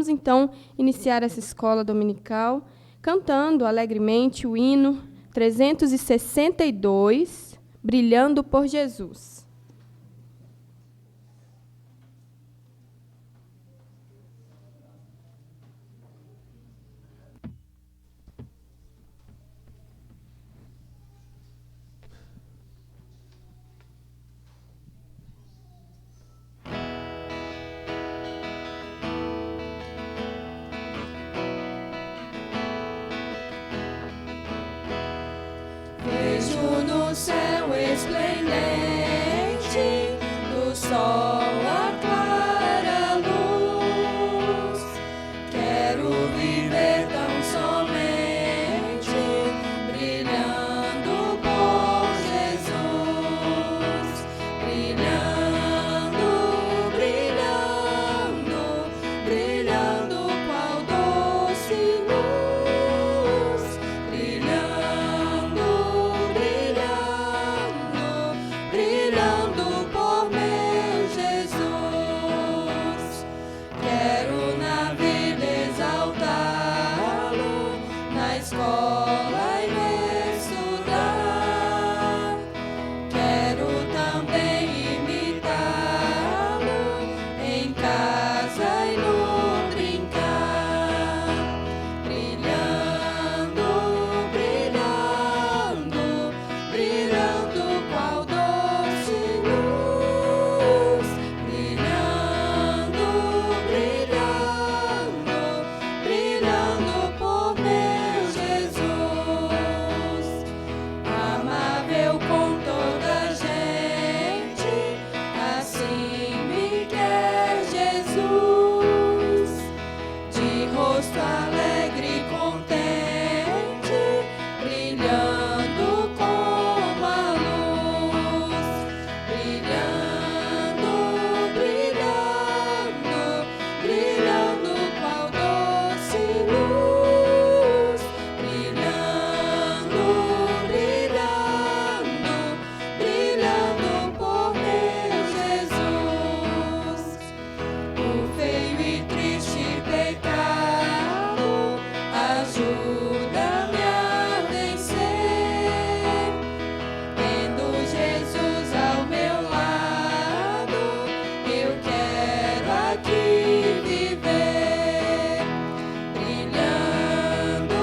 vamos então iniciar essa escola dominical cantando alegremente o hino 362, Brilhando por Jesus. Vejo no céu esplendente do sol a clara luz. Quero viver tão somente brilhando por Jesus, brilhando, brilhando, brilhando qual doce luz, brilhando, brilhando por meu Jesus. Quero na vida exaltá-lo, na escola e me estudar. Quero também imitá-lo em casa e no brincar. Brilhando, brilhando, brilhando qual doce luz. Brilhando, brilhando, brilhando por meu Jesus. Amável com toda a gente, assim me quer Jesus. De rosto alegre e contente, brilhando como a luz. Brilhando, brilhando, brilhando qual doce luz. Brilhando, brilhando, brilhando por meu Jesus. O feio e triste pecado ajuda-me a vencer. Tendo Jesus ao meu lado, eu quero aqui viver. Brilhando,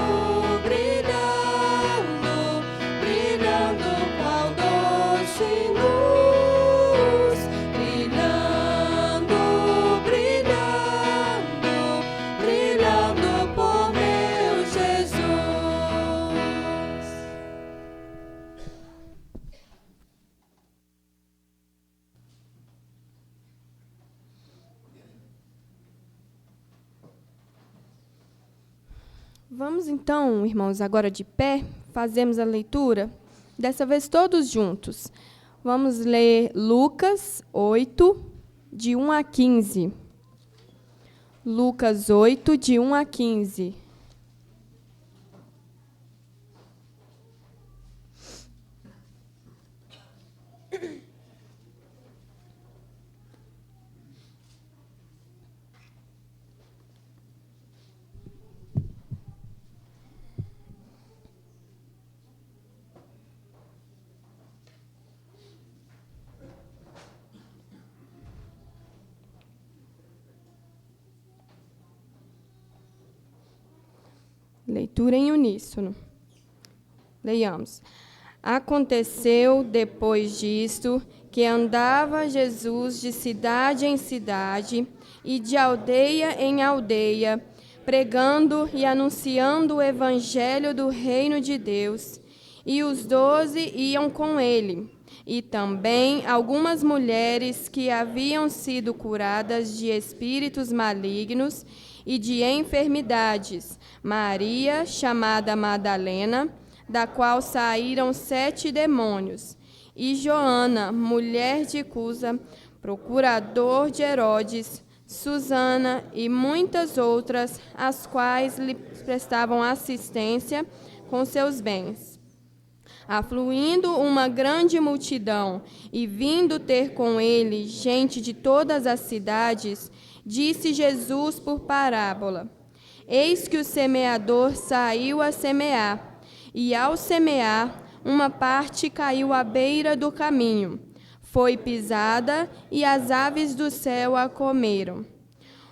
brilhando, brilhando qual doce luz. Brilhando, brilhando, brilhando por meu Jesus. Vamos então, irmãos, agora de pé, fazemos a leitura, dessa vez todos juntos. Vamos ler Lucas 8, de 1 a 15. Lucas 8, de 1 a 15. Leitura em uníssono. Leiamos. Aconteceu depois disto que andava Jesus de cidade em cidade e de aldeia em aldeia, pregando e anunciando o evangelho do reino de Deus. E os 12 iam com ele, e também algumas mulheres que haviam sido curadas de espíritos malignos e de enfermidades. Maria, chamada Madalena, da qual saíram 7 demônios, e Joana, mulher de Cusa, procurador de Herodes, Susana e muitas outras, as quais lhe prestavam assistência com seus bens. Afluindo uma grande multidão e vindo ter com ele gente de todas as cidades, disse Jesus por parábola: Eis que o semeador saiu a semear, e ao semear, uma parte caiu à beira do caminho, foi pisada e as aves do céu a comeram.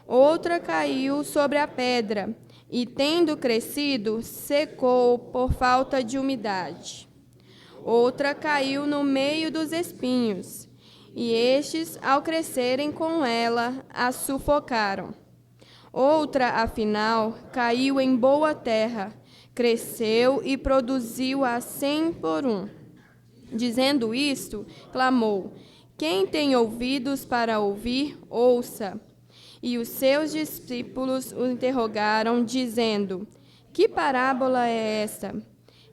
Outra caiu sobre a pedra, e tendo crescido, secou por falta de umidade. Outra caiu no meio dos espinhos, e estes, ao crescerem com ela, a sufocaram. Outra, afinal, caiu em boa terra, cresceu e produziu a 100 por 1. Dizendo isto, clamou: Quem tem ouvidos para ouvir, ouça. E os seus discípulos o interrogaram, dizendo: Que parábola é esta?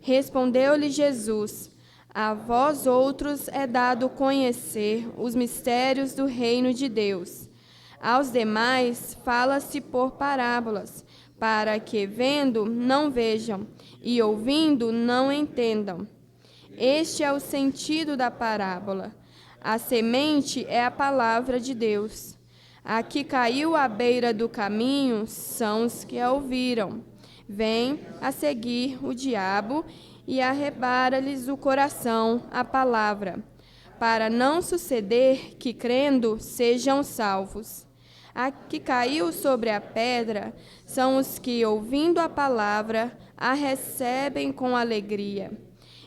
Respondeu-lhe Jesus: A vós outros é dado conhecer os mistérios do reino de Deus. Aos demais fala-se por parábolas, para que, vendo, não vejam, e ouvindo, não entendam. Este é o sentido da parábola. A semente é a palavra de Deus. A que caiu à beira do caminho são os que a ouviram. Vem a seguir o diabo e arrebata-lhes o coração a palavra, para não suceder que, crendo, sejam salvos. A que caiu sobre a pedra são os que, ouvindo a palavra, a recebem com alegria.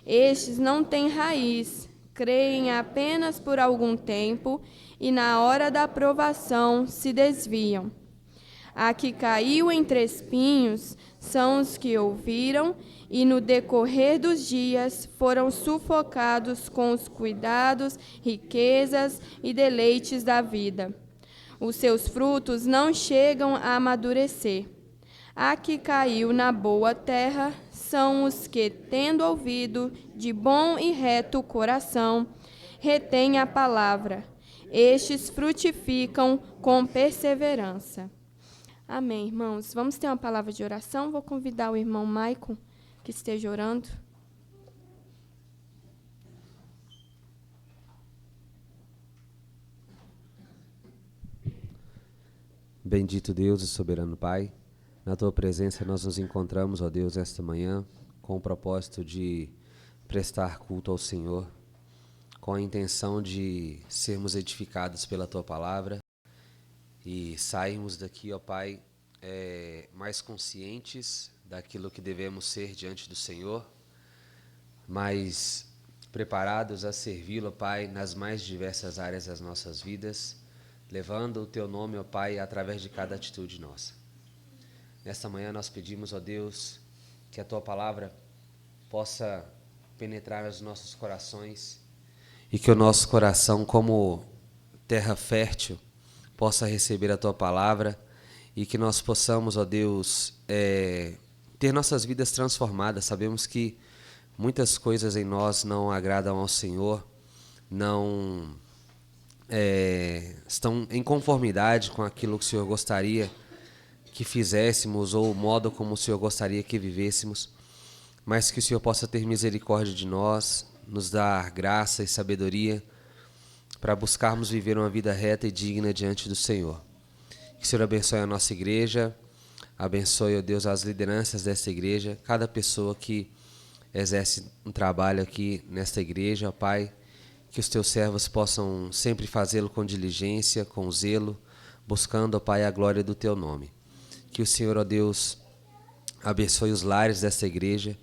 Estes não têm raiz, creem apenas por algum tempo e, na hora da provação, se desviam. A que caiu entre espinhos são os que ouviram e, no decorrer dos dias, foram sufocados com os cuidados, riquezas e deleites da vida. Os seus frutos não chegam a amadurecer. A que caiu na boa terra são os que, tendo ouvido de bom e reto coração, retêm a palavra. Estes frutificam com perseverança. Amém, irmãos. Vamos ter uma palavra de oração. Vou convidar o irmão Maicon que esteja orando. Bendito Deus e soberano Pai, na Tua presença nós nos encontramos, ó Deus, esta manhã, com o propósito de prestar culto ao Senhor, com a intenção de sermos edificados pela Tua palavra e sairmos daqui, ó Pai, mais conscientes daquilo que devemos ser diante do Senhor, mais preparados a servi-lo, ó Pai, nas mais diversas áreas das nossas vidas, levando o Teu nome, ó Pai, através de cada atitude nossa. Nesta manhã nós pedimos, ó Deus, que a Tua palavra possa penetrar os nossos corações e que o nosso coração, como terra fértil, possa receber a Tua palavra e que nós possamos, ó Deus, ter nossas vidas transformadas. Sabemos que muitas coisas em nós não agradam ao Senhor, não estão em conformidade com aquilo que o Senhor gostaria que fizéssemos ou o modo como o Senhor gostaria que vivêssemos, mas que o Senhor possa ter misericórdia de nós, nos dar graça e sabedoria para buscarmos viver uma vida reta e digna diante do Senhor. Que o Senhor abençoe a nossa igreja, abençoe, ó Deus, as lideranças desta igreja, cada pessoa que exerce um trabalho aqui nesta igreja, ó Pai, que os Teus servos possam sempre fazê-lo com diligência, com zelo, buscando, ó Pai, a glória do Teu nome. Que o Senhor, ó Deus, abençoe os lares desta igreja.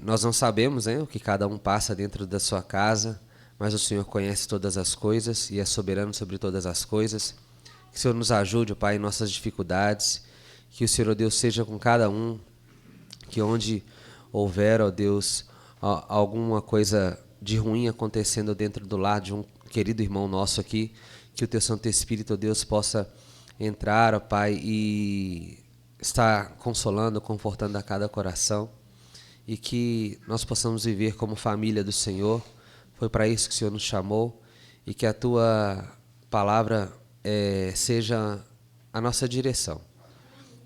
Nós não sabemos, o que cada um passa dentro da sua casa, mas o Senhor conhece todas as coisas e é soberano sobre todas as coisas. Que o Senhor nos ajude, ó Pai, em nossas dificuldades. Que o Senhor, ó Deus, seja com cada um. Que onde houver, ó Deus, alguma coisa de ruim acontecendo dentro do lar de um querido irmão nosso aqui, que o Teu Santo Espírito, ó Deus, possa entrar, ó Pai, e estar consolando, confortando a cada coração, e que nós possamos viver como família do Senhor. Foi para isso que o Senhor nos chamou, e que a Tua palavra seja a nossa direção.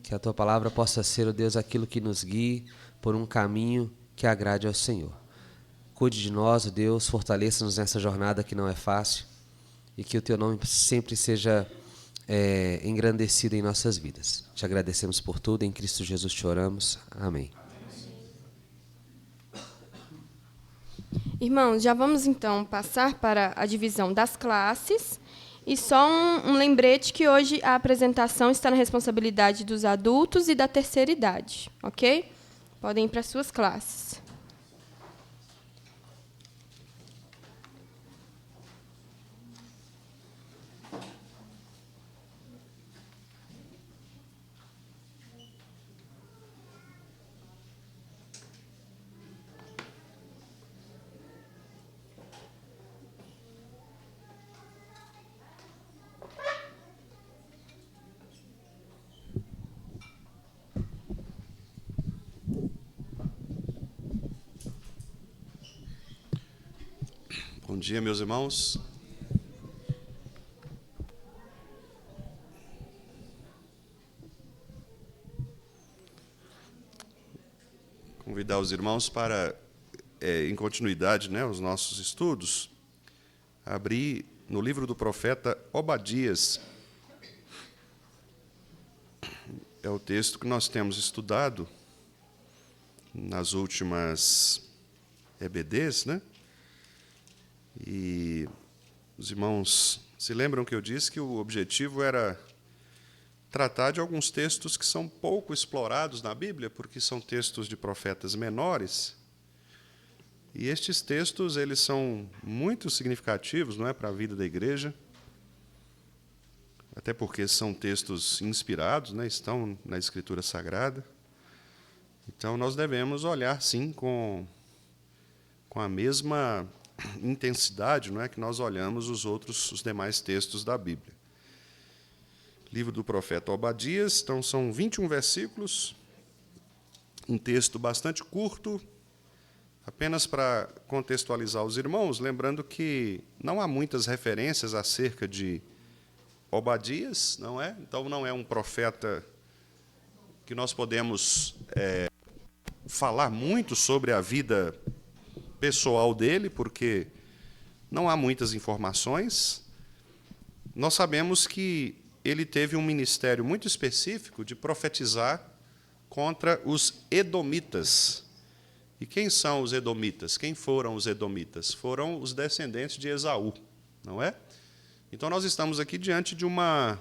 Que a Tua palavra possa ser, ó Deus, aquilo que nos guie por um caminho que agrade ao Senhor. Cuide de nós, ó Deus, fortaleça-nos nessa jornada que não é fácil, e que o Teu nome sempre seja engrandecida em nossas vidas. Te agradecemos por tudo, em Cristo Jesus te oramos. Amém. Irmãos, já vamos então passar para a divisão das classes. E só um lembrete que hoje a apresentação está na responsabilidade dos adultos e da terceira idade, ok? Podem ir para as suas classes. Bom dia, meus irmãos. Convidar os irmãos para, em continuidade, né, os nossos estudos, abrir no livro do profeta Obadias. É o texto que nós temos estudado nas últimas EBDs, né? E os irmãos se lembram que eu disse que o objetivo era tratar de alguns textos que são pouco explorados na Bíblia, porque são textos de profetas menores. E estes textos, eles são muito significativos, não é, para a vida da igreja, até porque são textos inspirados, né, estão na Escritura Sagrada. Então, nós devemos olhar, sim, com a mesma intensidade, não é, que nós olhamos os demais textos da Bíblia. Livro do profeta Obadias, então são 21 versículos, um texto bastante curto, apenas para contextualizar os irmãos, lembrando que não há muitas referências acerca de Obadias, não é? Então não é um profeta que nós podemos falar muito sobre a vida pessoal dele, porque não há muitas informações. Nós sabemos que ele teve um ministério muito específico de profetizar contra os edomitas. E quem são os edomitas? Quem foram os edomitas? Foram os descendentes de Esaú, não é? Então nós estamos aqui diante de uma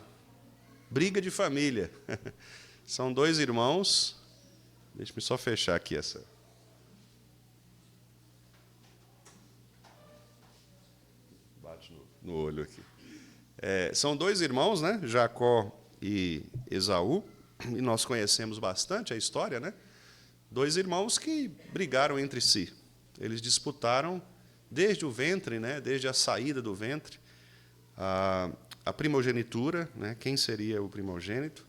briga de família. São dois irmãos. Deixa-me só fechar aqui essa. No olho aqui. São dois irmãos, né? Jacó e Esaú, e nós conhecemos bastante a história, né? Dois irmãos que brigaram entre si. Eles disputaram desde o ventre, né? Desde a saída do ventre, a primogenitura, né? Quem seria o primogênito.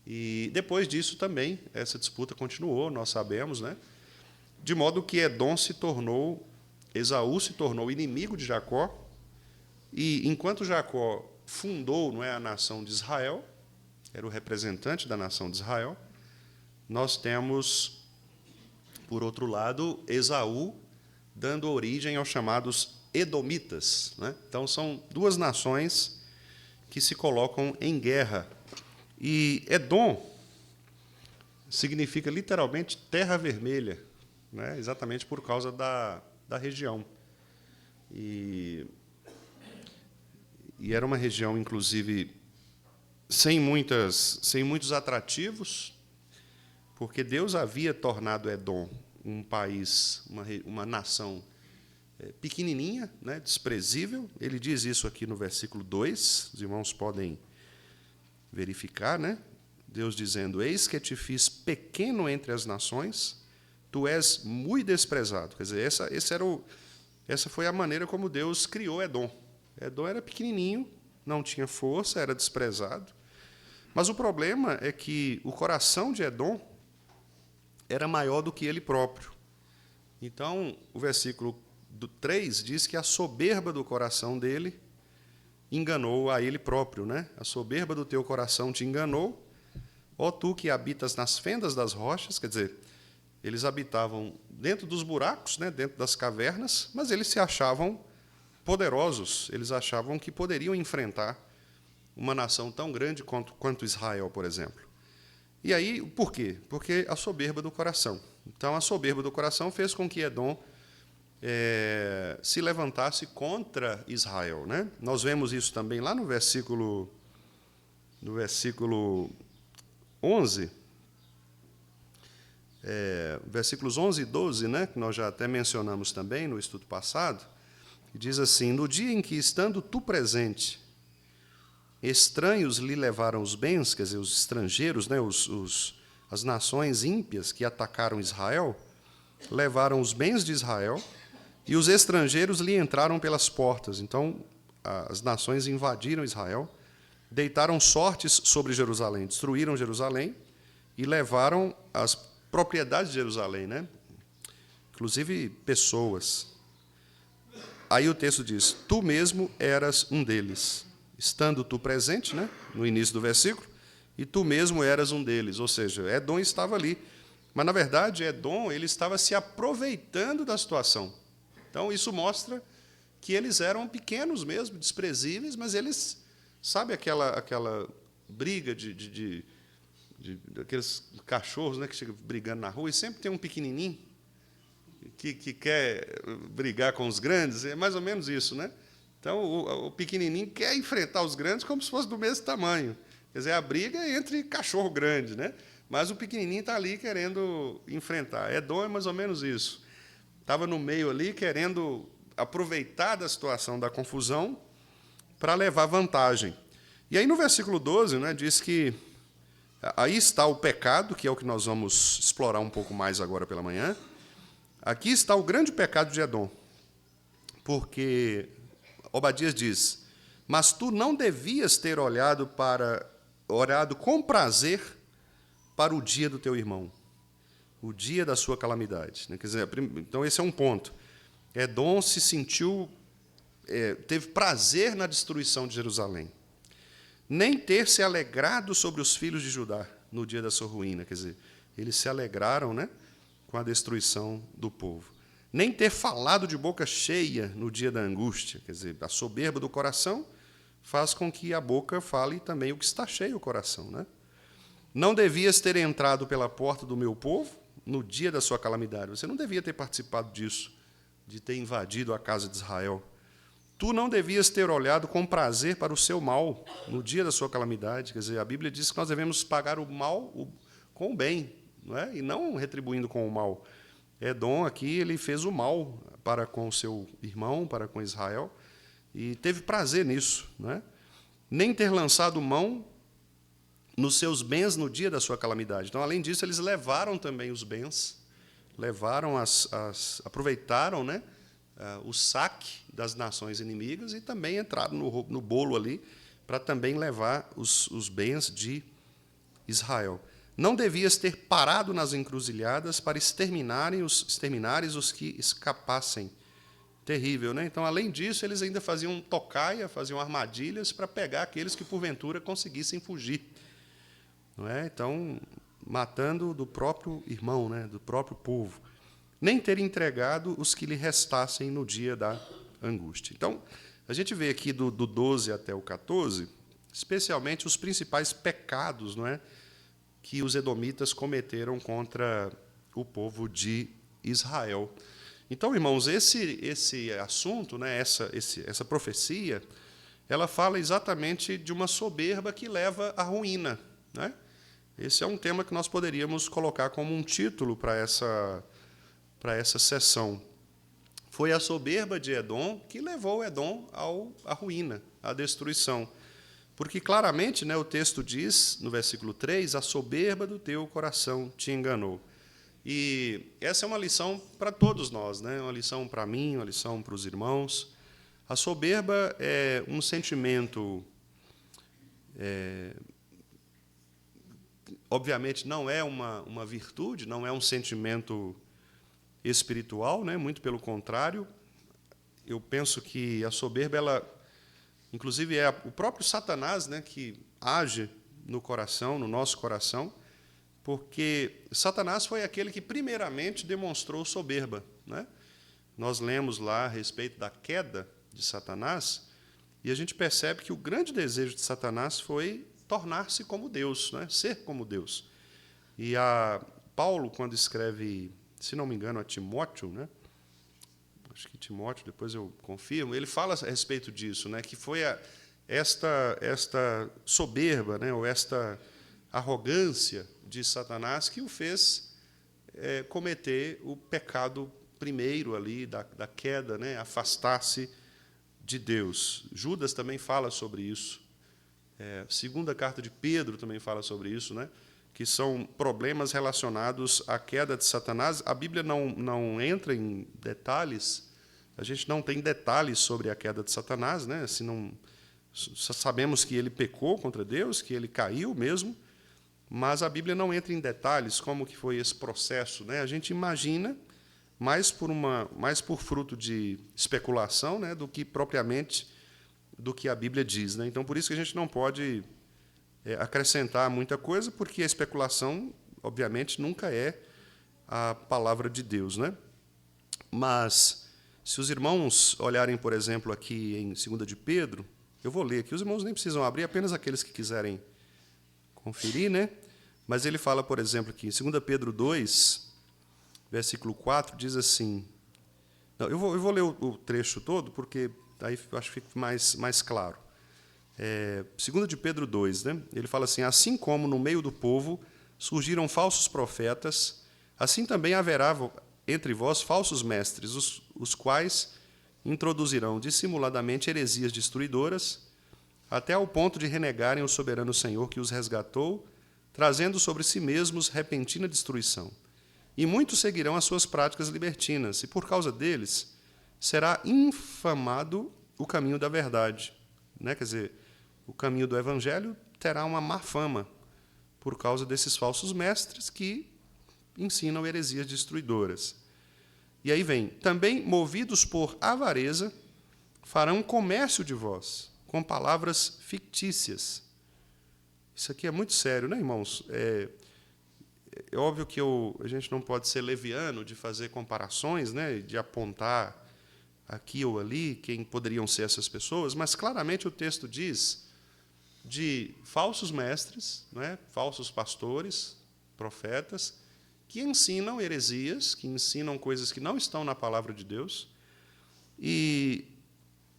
E depois disso também, essa disputa continuou, nós sabemos, né? De modo que Esaú se tornou inimigo de Jacó. E enquanto Jacó fundou, não é, a nação de Israel, era o representante da nação de Israel, nós temos, por outro lado, Esaú dando origem aos chamados edomitas, né? Então são duas nações que se colocam em guerra. E Edom significa literalmente terra vermelha, né? Exatamente por causa da região. E era uma região, inclusive, sem muitos atrativos, porque Deus havia tornado Edom um país, uma nação pequenininha, né, desprezível. Ele diz isso aqui no versículo 2, os irmãos podem verificar, né? Deus dizendo: eis que te fiz pequeno entre as nações, tu és muito desprezado. Quer dizer, essa foi a maneira como Deus criou Edom. Edom era pequenininho, não tinha força, era desprezado. Mas o problema é que o coração de Edom era maior do que ele próprio. Então, o versículo 3 diz que a soberba do coração dele enganou a ele próprio, né? A soberba do teu coração te enganou, ó tu que habitas nas fendas das rochas. Quer dizer, eles habitavam dentro dos buracos, né? Dentro das cavernas, mas eles se achavam poderosos, eles achavam que poderiam enfrentar uma nação tão grande quanto Israel, por exemplo. E aí, por quê? Porque a soberba do coração. Então, a soberba do coração fez com que Edom se levantasse contra Israel, né? Nós vemos isso também lá no versículo 11, versículos 11 e 12, né, que nós já até mencionamos também no estudo passado, que diz assim: no dia em que, estando tu presente, estranhos lhe levaram os bens, quer dizer, os estrangeiros, né, as nações ímpias que atacaram Israel, levaram os bens de Israel, e os estrangeiros lhe entraram pelas portas. Então, as nações invadiram Israel, deitaram sortes sobre Jerusalém, destruíram Jerusalém e levaram as propriedades de Jerusalém, né? Inclusive pessoas. Aí o texto diz: tu mesmo eras um deles, estando tu presente, né, no início do versículo, e tu mesmo eras um deles. Ou seja, Edom estava ali. Mas, na verdade, Edom ele estava se aproveitando da situação. Então, isso mostra que eles eram pequenos mesmo, desprezíveis, mas eles, sabe aquela briga daqueles cachorros, né, que chegam brigando na rua, e sempre tem um pequenininho que quer brigar com os grandes, é mais ou menos isso, né? Então, o pequenininho quer enfrentar os grandes como se fosse do mesmo tamanho. Quer dizer, a briga é entre cachorro grande, né? Mas o pequenininho está ali querendo enfrentar. Edom é mais ou menos isso. Estava no meio ali, querendo aproveitar da situação da confusão para levar vantagem. E aí, no versículo 12, né, diz que aí está o pecado, que é o que nós vamos explorar um pouco mais agora pela manhã. Aqui está o grande pecado de Edom, porque Obadias diz: mas tu não devias ter olhado com prazer para o dia do teu irmão, o dia da sua calamidade. Quer dizer, então esse é um ponto. Edom se sentiu, teve prazer na destruição de Jerusalém, nem ter se alegrado sobre os filhos de Judá no dia da sua ruína. Quer dizer, eles se alegraram, né, com a destruição do povo. Nem ter falado de boca cheia no dia da angústia. Quer dizer, a soberba do coração faz com que a boca fale também o que está cheio o coração, né? Não devias ter entrado pela porta do meu povo no dia da sua calamidade. Você não devia ter participado disso, de ter invadido a casa de Israel. Tu não devias ter olhado com prazer para o seu mal no dia da sua calamidade. Quer dizer, a Bíblia diz que nós devemos pagar o mal com o bem, não é? E não retribuindo com o mal. Edom aqui, ele fez o mal para com o seu irmão, para com Israel, e teve prazer nisso, não é? Nem ter lançado mão nos seus bens no dia da sua calamidade. Então, além disso, eles levaram também os bens, aproveitaram, né, o saque das nações inimigas e também entraram no bolo ali para também levar os bens de Israel. Não devias ter parado nas encruzilhadas para exterminares os que escapassem. Terrível, né? Então, além disso, eles ainda faziam tocaia, faziam armadilhas para pegar aqueles que, porventura, conseguissem fugir. Não é? Então, matando do próprio irmão, né? Do próprio povo. Nem ter entregado os que lhe restassem no dia da angústia. Então, a gente vê aqui do 12 até o 14, especialmente os principais pecados, não é, que os edomitas cometeram contra o povo de Israel. Então, irmãos, esse assunto, né, essa profecia, ela fala exatamente de uma soberba que leva à ruína, né? Esse é um tema que nós poderíamos colocar como um título para essa sessão. Foi a soberba de Edom que levou Edom à ruína, à destruição. Porque claramente, né, o texto diz, no versículo 3, a soberba do teu coração te enganou. E essa é uma lição para todos nós, né? Uma lição para mim, uma lição para os irmãos. A soberba é um sentimento, obviamente, não é uma virtude, não é um sentimento espiritual, né? Muito pelo contrário. Eu penso que a soberba, ela, inclusive, é o próprio Satanás, né, que age no coração, no nosso coração, porque Satanás foi aquele que primeiramente demonstrou soberba, né? Nós lemos lá a respeito da queda de Satanás, E a gente percebe que o grande desejo de Satanás foi tornar-se como Deus, né? Ser como Deus. E Paulo, quando escreve, se não me engano, a Timóteo, né? Acho que Timóteo, depois eu confirmo, ele fala a respeito disso, né? Que foi esta soberba, né? Ou esta arrogância de Satanás que o fez cometer o pecado primeiro ali da queda, né? Afastar-se de Deus. Judas também fala sobre isso. Segunda carta de Pedro também fala sobre isso, né? Que são problemas relacionados à queda de Satanás. A Bíblia não entra em detalhes, a gente não tem detalhes sobre a queda de Satanás, né? Assim, só sabemos que ele pecou contra Deus, que ele caiu mesmo, mas a Bíblia não entra em detalhes como que foi esse processo, né? A gente imagina mais por fruto de especulação, né, do que propriamente do que a Bíblia diz, né? Então, por isso que a gente não pode acrescentar muita coisa, porque a especulação, obviamente, nunca é a palavra de Deus, né? Mas, se os irmãos olharem, por exemplo, aqui em 2 de Pedro, eu vou ler aqui, os irmãos nem precisam abrir, apenas aqueles que quiserem conferir, né? Mas ele fala, por exemplo, aqui, em 2 Pedro 2, versículo 4, diz assim... Não, eu vou ler o trecho todo, porque aí eu acho que fica mais claro. 2 de Pedro 2, né? Ele fala assim: assim como no meio do povo surgiram falsos profetas, assim também haverá entre vós falsos mestres, os quais introduzirão dissimuladamente heresias destruidoras, até ao ponto de renegarem o soberano Senhor que os resgatou, trazendo sobre si mesmos repentina destruição. E muitos seguirão as suas práticas libertinas, e por causa deles será infamado o caminho da verdade. Né? Quer dizer, o caminho do Evangelho terá uma má fama por causa desses falsos mestres que ensinam heresias destruidoras. E aí vem, também movidos por avareza, farão comércio de vós, com palavras fictícias. Isso aqui é muito sério, né, irmãos? É óbvio que a gente não pode ser leviano de fazer comparações, né, de apontar aqui ou ali quem poderiam ser essas pessoas, mas claramente o texto diz de falsos mestres, né, falsos pastores, profetas, que ensinam heresias, que ensinam coisas que não estão na palavra de Deus. E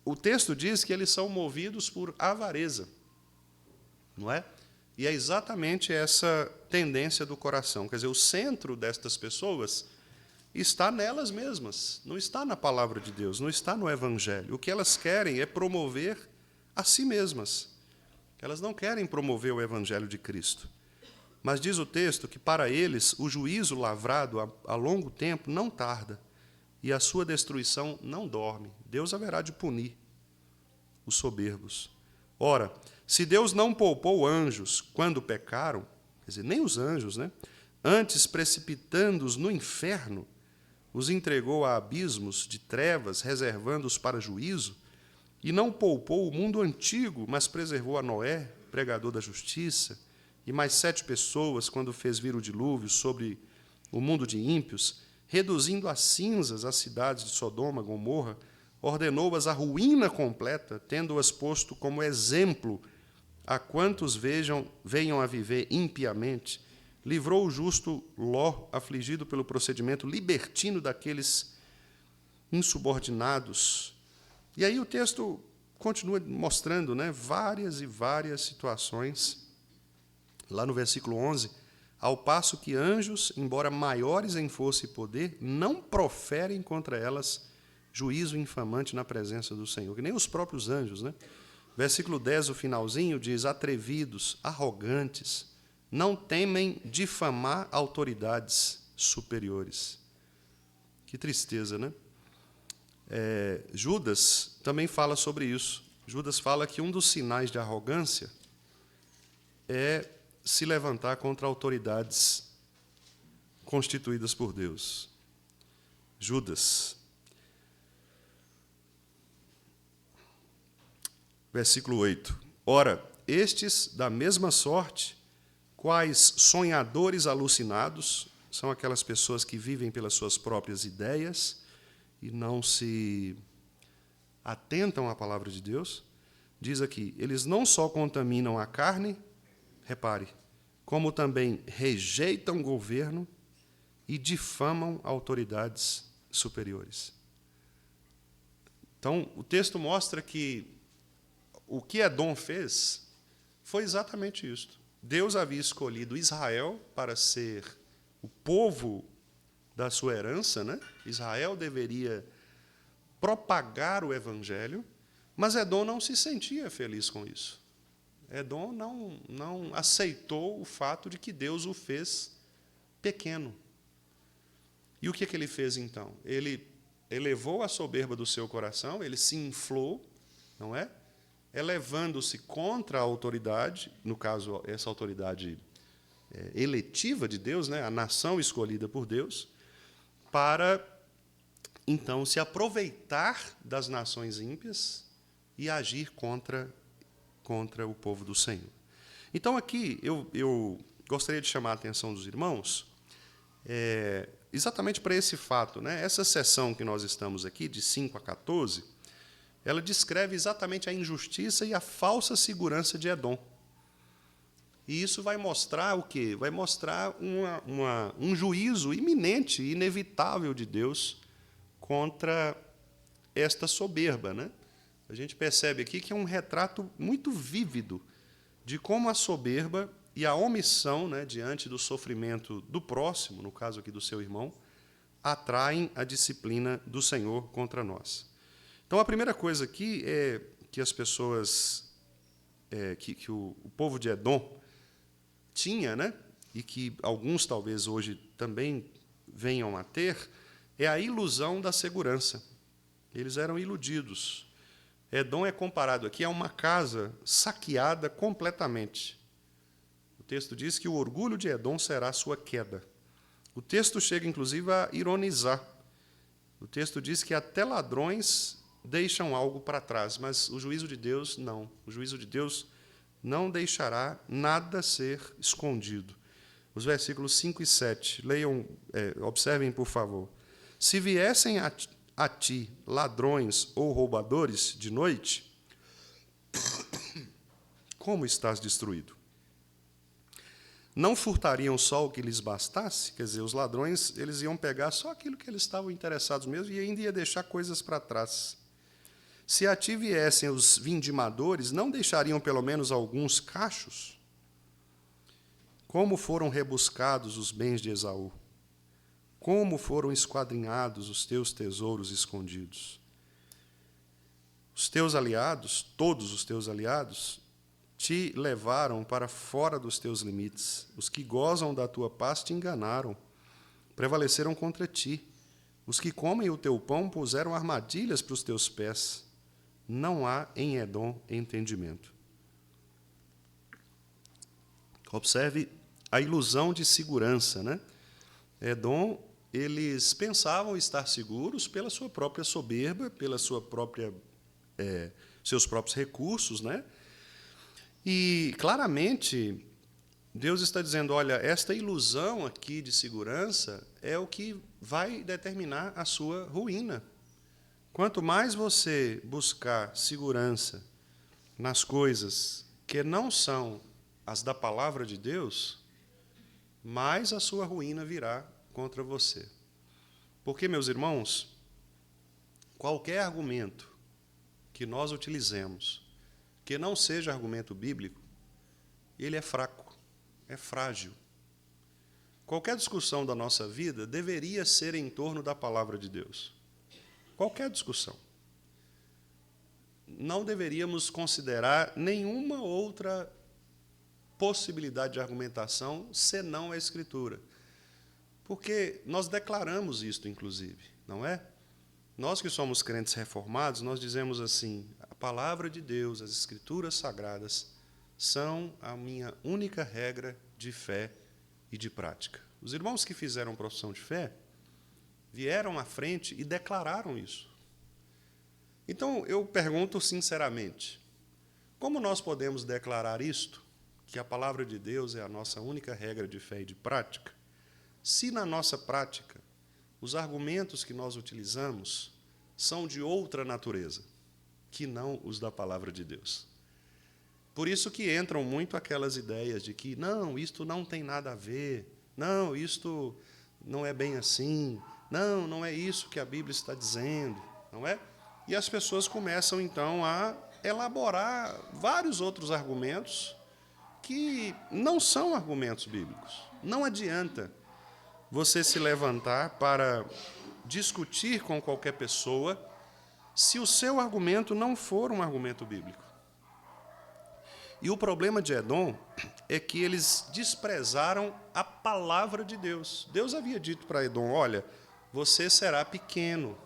o texto diz que eles são movidos por avareza, não é? E é exatamente essa tendência do coração. Quer dizer, o centro destas pessoas está nelas mesmas, não está na palavra de Deus, não está no Evangelho. O que elas querem é promover a si mesmas. Elas não querem promover o Evangelho de Cristo. Mas diz o texto que, para eles, o juízo lavrado a longo tempo não tarda, e a sua destruição não dorme. Deus haverá de punir os soberbos. Ora, se Deus não poupou anjos quando pecaram, quer dizer, nem os anjos, né? Antes, precipitando-os no inferno, os entregou a abismos de trevas, reservando-os para juízo, e não poupou o mundo antigo, mas preservou a Noé, pregador da justiça, e mais 7 pessoas, quando fez vir o dilúvio sobre o mundo de ímpios, reduzindo a cinzas as cidades de Sodoma, Gomorra, ordenou-as à ruína completa, tendo-as posto como exemplo a quantos venham a viver impiamente, livrou o justo Ló, afligido pelo procedimento libertino daqueles insubordinados. E aí o texto continua mostrando, né, várias e várias situações. Lá no versículo 11, ao passo que anjos, embora maiores em força e poder, não proferem contra elas juízo infamante na presença do Senhor, que nem os próprios anjos, né? Versículo 10, o finalzinho, diz: atrevidos, arrogantes, não temem difamar autoridades superiores. Que tristeza, né? Judas também fala sobre isso. Judas fala que um dos sinais de arrogância é se levantar contra autoridades constituídas por Deus. Judas. Versículo 8. Ora, estes, da mesma sorte, quais sonhadores alucinados, são aquelas pessoas que vivem pelas suas próprias ideias e não se atentam à palavra de Deus, diz aqui, eles não só contaminam a carne, repare, como também rejeitam o governo e difamam autoridades superiores. Então, o texto mostra que o que Edom fez foi exatamente isso. Deus havia escolhido Israel para ser o povo da sua herança, né? Israel deveria propagar o evangelho, mas Edom não se sentia feliz com isso. Edom não aceitou o fato de que Deus o fez pequeno. E o que ele fez, então? Ele elevou a soberba do seu coração, ele se inflou, não é? Elevando-se contra a autoridade, no caso, essa autoridade eletiva de Deus, né? A nação escolhida por Deus, para, então, se aproveitar das nações ímpias e agir contra o povo do Senhor. Então, aqui, eu gostaria de chamar a atenção dos irmãos exatamente para esse fato, né? Essa seção que nós estamos aqui, de 5 a 14, ela descreve exatamente a injustiça e a falsa segurança de Edom. E isso vai mostrar o quê? Vai mostrar um juízo iminente e inevitável de Deus contra esta soberba, né? A gente percebe aqui que é um retrato muito vívido de como a soberba e a omissão, né, diante do sofrimento do próximo, no caso aqui do seu irmão, atraem a disciplina do Senhor contra nós. Então, a primeira coisa aqui é que as pessoas, que o povo de Edom tinha, né, e que alguns talvez hoje também venham a ter, é a ilusão da segurança. Eles eram iludidos. Edom é comparado aqui a uma casa saqueada completamente. O texto diz que o orgulho de Edom será sua queda. O texto chega, inclusive, a ironizar. O texto diz que até ladrões deixam algo para trás, mas o juízo de Deus não. O juízo de Deus não deixará nada ser escondido. Os versículos 5 e 7, leiam, observem, por favor. Se viessem a ti ladrões ou roubadores de noite, como estás destruído? Não furtariam só o que lhes bastasse? Quer dizer, os ladrões eles iam pegar só aquilo que eles estavam interessados mesmo e ainda ia deixar coisas para trás. Se a ti viessem os vindimadores, não deixariam pelo menos alguns cachos? Como foram rebuscados os bens de Esaú? Como foram esquadrinhados os teus tesouros escondidos? Os teus aliados, todos os teus aliados, te levaram para fora dos teus limites. Os que gozam da tua paz te enganaram, prevaleceram contra ti. Os que comem o teu pão puseram armadilhas para os teus pés. Não há em Edom entendimento. Observe a ilusão de segurança, né? Edom, eles pensavam estar seguros pela sua própria soberba, pela sua própria, seus próprios recursos, né? E, claramente, Deus está dizendo, olha, esta ilusão aqui de segurança é o que vai determinar a sua ruína. Quanto mais você buscar segurança nas coisas que não são as da palavra de Deus, mais a sua ruína virá contra você. Porque, meus irmãos, qualquer argumento que nós utilizemos que não seja argumento bíblico, ele é fraco, é frágil. Qualquer discussão da nossa vida deveria ser em torno da palavra de Deus. Qualquer discussão. Não deveríamos considerar nenhuma outra possibilidade de argumentação senão a Escritura. Porque nós declaramos isto, inclusive, não é? Nós que somos crentes reformados, nós dizemos assim, a palavra de Deus, as Escrituras sagradas, são a minha única regra de fé e de prática. Os irmãos que fizeram profissão de fé vieram à frente e declararam isso. Então, eu pergunto sinceramente, como nós podemos declarar isto, que a palavra de Deus é a nossa única regra de fé e de prática, se na nossa prática os argumentos que nós utilizamos são de outra natureza, que não os da palavra de Deus? Por isso que entram muito aquelas ideias de que, não, isto não tem nada a ver, não, isto não é bem assim, não, não é isso que a Bíblia está dizendo, não é? E as pessoas começam, então, a elaborar vários outros argumentos que não são argumentos bíblicos. Não adianta você se levantar para discutir com qualquer pessoa se o seu argumento não for um argumento bíblico. E o problema de Edom é que eles desprezaram a palavra de Deus. Deus havia dito para Edom, olha, você será pequeno,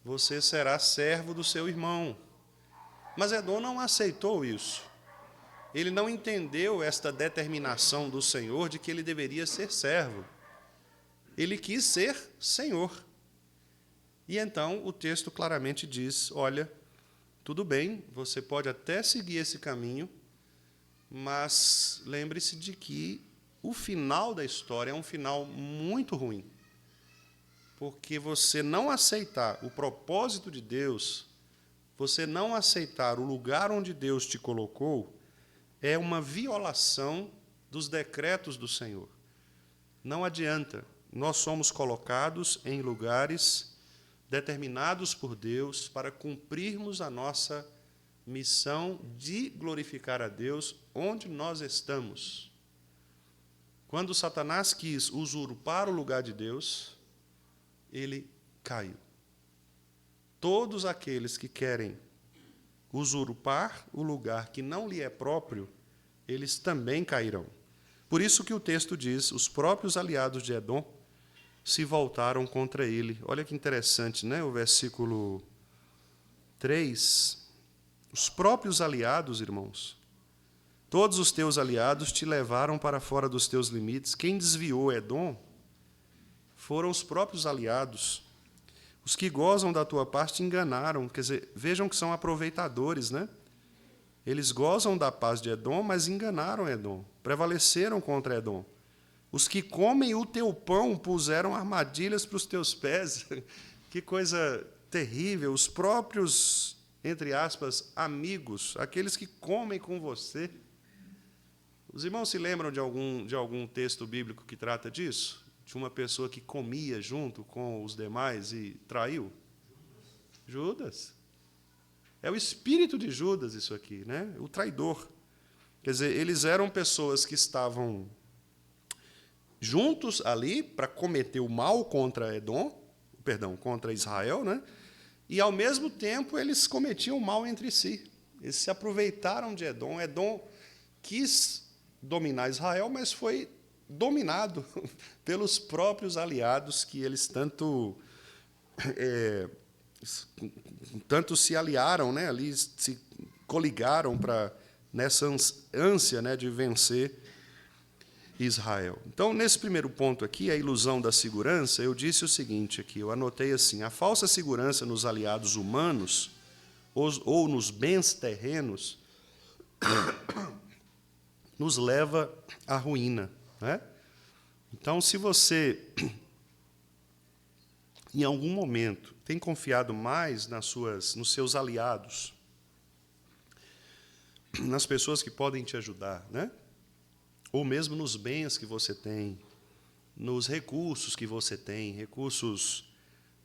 você será servo do seu irmão. Mas Edom não aceitou isso. Ele não entendeu esta determinação do Senhor de que ele deveria ser servo. Ele quis ser Senhor. E então o texto claramente diz, olha, tudo bem, você pode até seguir esse caminho, mas lembre-se de que o final da história é um final muito ruim. Porque você não aceitar o propósito de Deus, você não aceitar o lugar onde Deus te colocou, é uma violação dos decretos do Senhor. Não adianta. Nós somos colocados em lugares determinados por Deus para cumprirmos a nossa missão de glorificar a Deus onde nós estamos. Quando Satanás quis usurpar o lugar de Deus, ele caiu. Todos aqueles que querem usurpar o lugar que não lhe é próprio, eles também cairão. Por isso que o texto diz, os próprios aliados de Edom se voltaram contra ele. Olha que interessante, né? O versículo 3. Os próprios aliados, irmãos, todos os teus aliados te levaram para fora dos teus limites. Quem desviou Edom foram os próprios aliados. Os que gozam da tua parte te enganaram. Quer dizer, vejam que são aproveitadores, né? Eles gozam da paz de Edom, mas enganaram Edom. Prevaleceram contra Edom. Os que comem o teu pão puseram armadilhas para os teus pés. Que coisa terrível. Os próprios, entre aspas, amigos, aqueles que comem com você. Os irmãos se lembram de algum texto bíblico que trata disso? De uma pessoa que comia junto com os demais e traiu? Judas. É o espírito de Judas isso aqui, né? O traidor. Quer dizer, eles eram pessoas que estavam juntos ali para cometer o mal contra contra Israel, né? E ao mesmo tempo eles cometiam o mal entre si. Eles se aproveitaram de Edom. Edom quis dominar Israel, mas foi dominado pelos próprios aliados que eles tanto se aliaram, né? Ali se coligaram nessa ânsia, né, de vencer Israel. Então, nesse primeiro ponto aqui, a ilusão da segurança, eu disse o seguinte aqui, eu anotei assim, a falsa segurança nos aliados humanos ou nos bens terrenos nos leva à ruína, né? Então, se você, em algum momento, tem confiado mais nos seus aliados, nas pessoas que podem te ajudar, né? Ou mesmo nos bens que você tem, nos recursos que você tem, recursos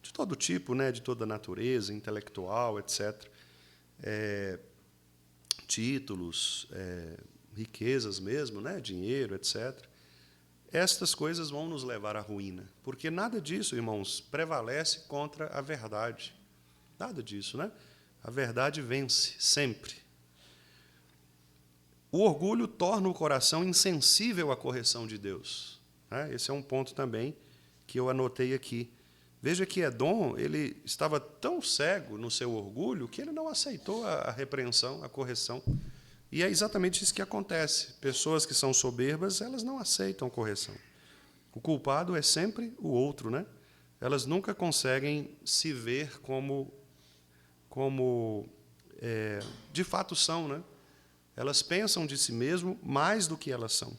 de todo tipo, né? De toda natureza, intelectual, etc. Títulos, riquezas mesmo, né? Dinheiro, etc. Estas coisas vão nos levar à ruína, porque nada disso, irmãos, prevalece contra a verdade. Nada disso, né? A verdade vence, sempre. O orgulho torna o coração insensível à correção de Deus. Esse é um ponto também que eu anotei aqui. Veja que Edom, ele estava tão cego no seu orgulho que ele não aceitou a repreensão, a correção. E é exatamente isso que acontece. Pessoas que são soberbas, elas não aceitam correção. O culpado é sempre o outro, né? Elas nunca conseguem se ver como de fato são, né? Elas pensam de si mesmo mais do que elas são.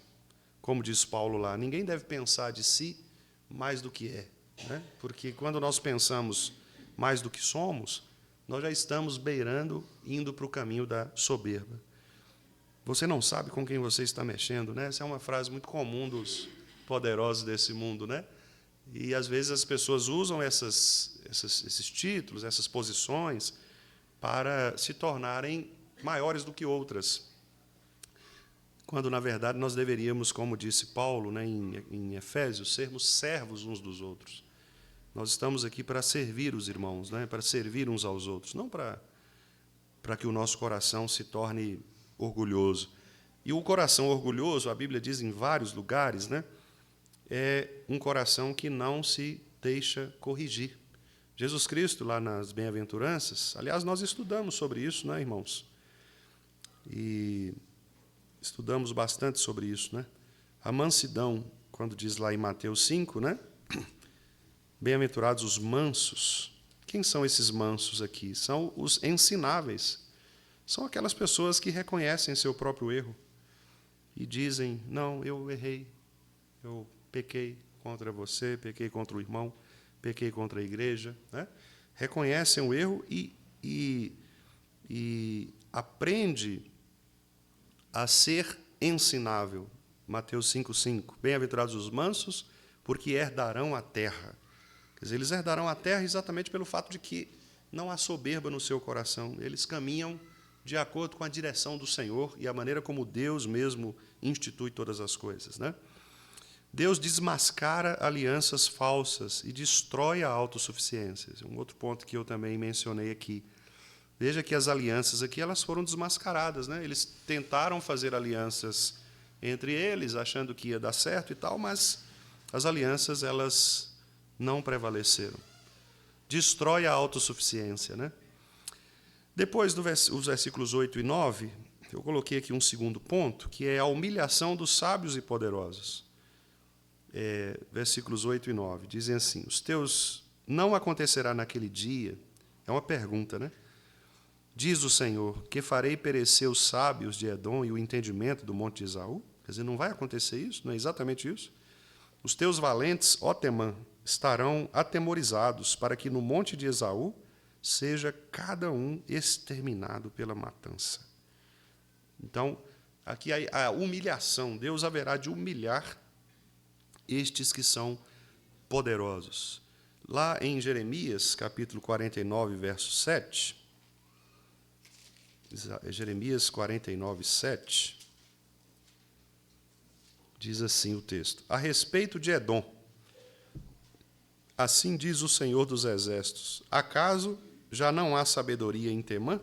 Como diz Paulo lá, ninguém deve pensar de si mais do que é, né? Porque quando nós pensamos mais do que somos, nós já estamos indo para o caminho da soberba. Você não sabe com quem você está mexendo, né? Essa é uma frase muito comum dos poderosos desse mundo, né? E às vezes as pessoas usam esses títulos, essas posições, para se tornarem maiores do que outras. Quando, na verdade, nós deveríamos, como disse Paulo, né, em Efésios, sermos servos uns dos outros. Nós estamos aqui para servir os irmãos, né, para servir uns aos outros, não para que o nosso coração se torne orgulhoso. E o coração orgulhoso, a Bíblia diz em vários lugares, né, é um coração que não se deixa corrigir. Jesus Cristo, lá nas Bem-aventuranças, aliás, nós estudamos sobre isso, né, irmãos? E estudamos bastante sobre isso, né? A mansidão, quando diz lá em Mateus 5, né? Bem-aventurados os mansos. Quem são esses mansos aqui? São os ensináveis. São aquelas pessoas que reconhecem seu próprio erro e dizem: não, eu errei, eu pequei contra você, pequei contra o irmão, pequei contra a igreja. Né? Reconhecem o erro e aprende a ser ensinável. Mateus 5,5. Bem-aventurados os mansos, porque herdarão a terra. Quer dizer, eles herdarão a terra exatamente pelo fato de que não há soberba no seu coração. Eles caminham de acordo com a direção do Senhor e a maneira como Deus mesmo institui todas as coisas. Né? Deus desmascara alianças falsas e destrói a autossuficiência. Um outro ponto que eu também mencionei aqui. Veja que as alianças aqui elas foram desmascaradas, né? Eles tentaram fazer alianças entre eles, achando que ia dar certo e tal, mas as alianças elas não prevaleceram. Destrói a autossuficiência, né? Depois os versículos 8 e 9, eu coloquei aqui um segundo ponto, que é a humilhação dos sábios e poderosos. Versículos 8 e 9 dizem assim: os teus não acontecerá naquele dia, é uma pergunta, né? Diz o Senhor, que farei perecer os sábios de Edom e o entendimento do monte de Esaú? Quer dizer, não vai acontecer isso? Não é exatamente isso? Os teus valentes, ó Temã, estarão atemorizados, para que no monte de Esaú seja cada um exterminado pela matança. Então, aqui a humilhação. Deus haverá de humilhar estes que são poderosos. Lá em Jeremias, capítulo 49, verso 7... Jeremias 49, 7, diz assim o texto: a respeito de Edom, assim diz o Senhor dos Exércitos, acaso já não há sabedoria em Temã?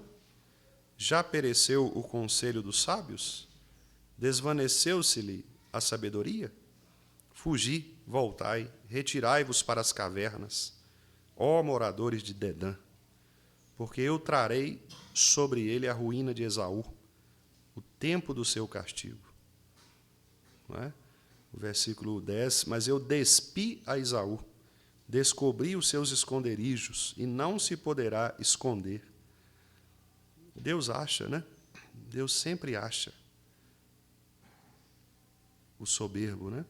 Já pereceu o conselho dos sábios? Desvaneceu-se-lhe a sabedoria? Fugi, voltai, retirai-vos para as cavernas, ó moradores de Dedã, porque eu trarei sobre ele a ruína de Esaú, o tempo do seu castigo. Não é? O versículo 10, mas eu despi a Esaú, descobri os seus esconderijos, e não se poderá esconder. Deus acha, né? Deus sempre acha o soberbo, né?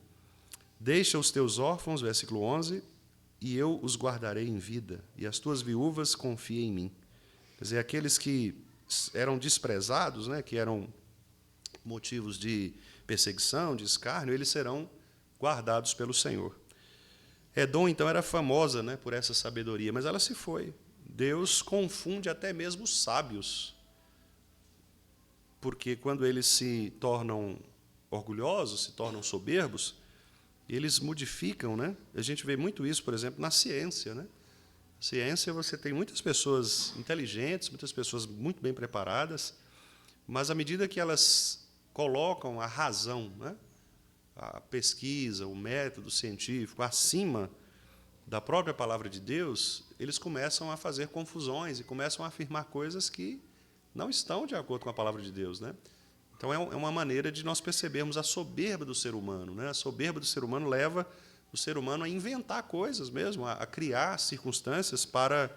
Deixa os teus órfãos, versículo 11, e eu os guardarei em vida, e as tuas viúvas confiem em mim. Quer dizer, aqueles que eram desprezados, né, que eram motivos de perseguição, de escárnio, eles serão guardados pelo Senhor. Edom, então, era famosa, né, por essa sabedoria, mas ela se foi. Deus confunde até mesmo os sábios, porque quando eles se tornam orgulhosos, se tornam soberbos, eles modificam, né? A gente vê muito isso, por exemplo, na ciência, né? Ciência, você tem muitas pessoas inteligentes, muitas pessoas muito bem preparadas, mas à medida que elas colocam a razão, né, a pesquisa, o método científico acima da própria palavra de Deus, eles começam a fazer confusões e começam a afirmar coisas que não estão de acordo com a palavra de Deus, né? Então é uma maneira de nós percebermos a soberba do ser humano, né? A soberba do ser humano leva o ser humano a inventar coisas mesmo, a criar circunstâncias para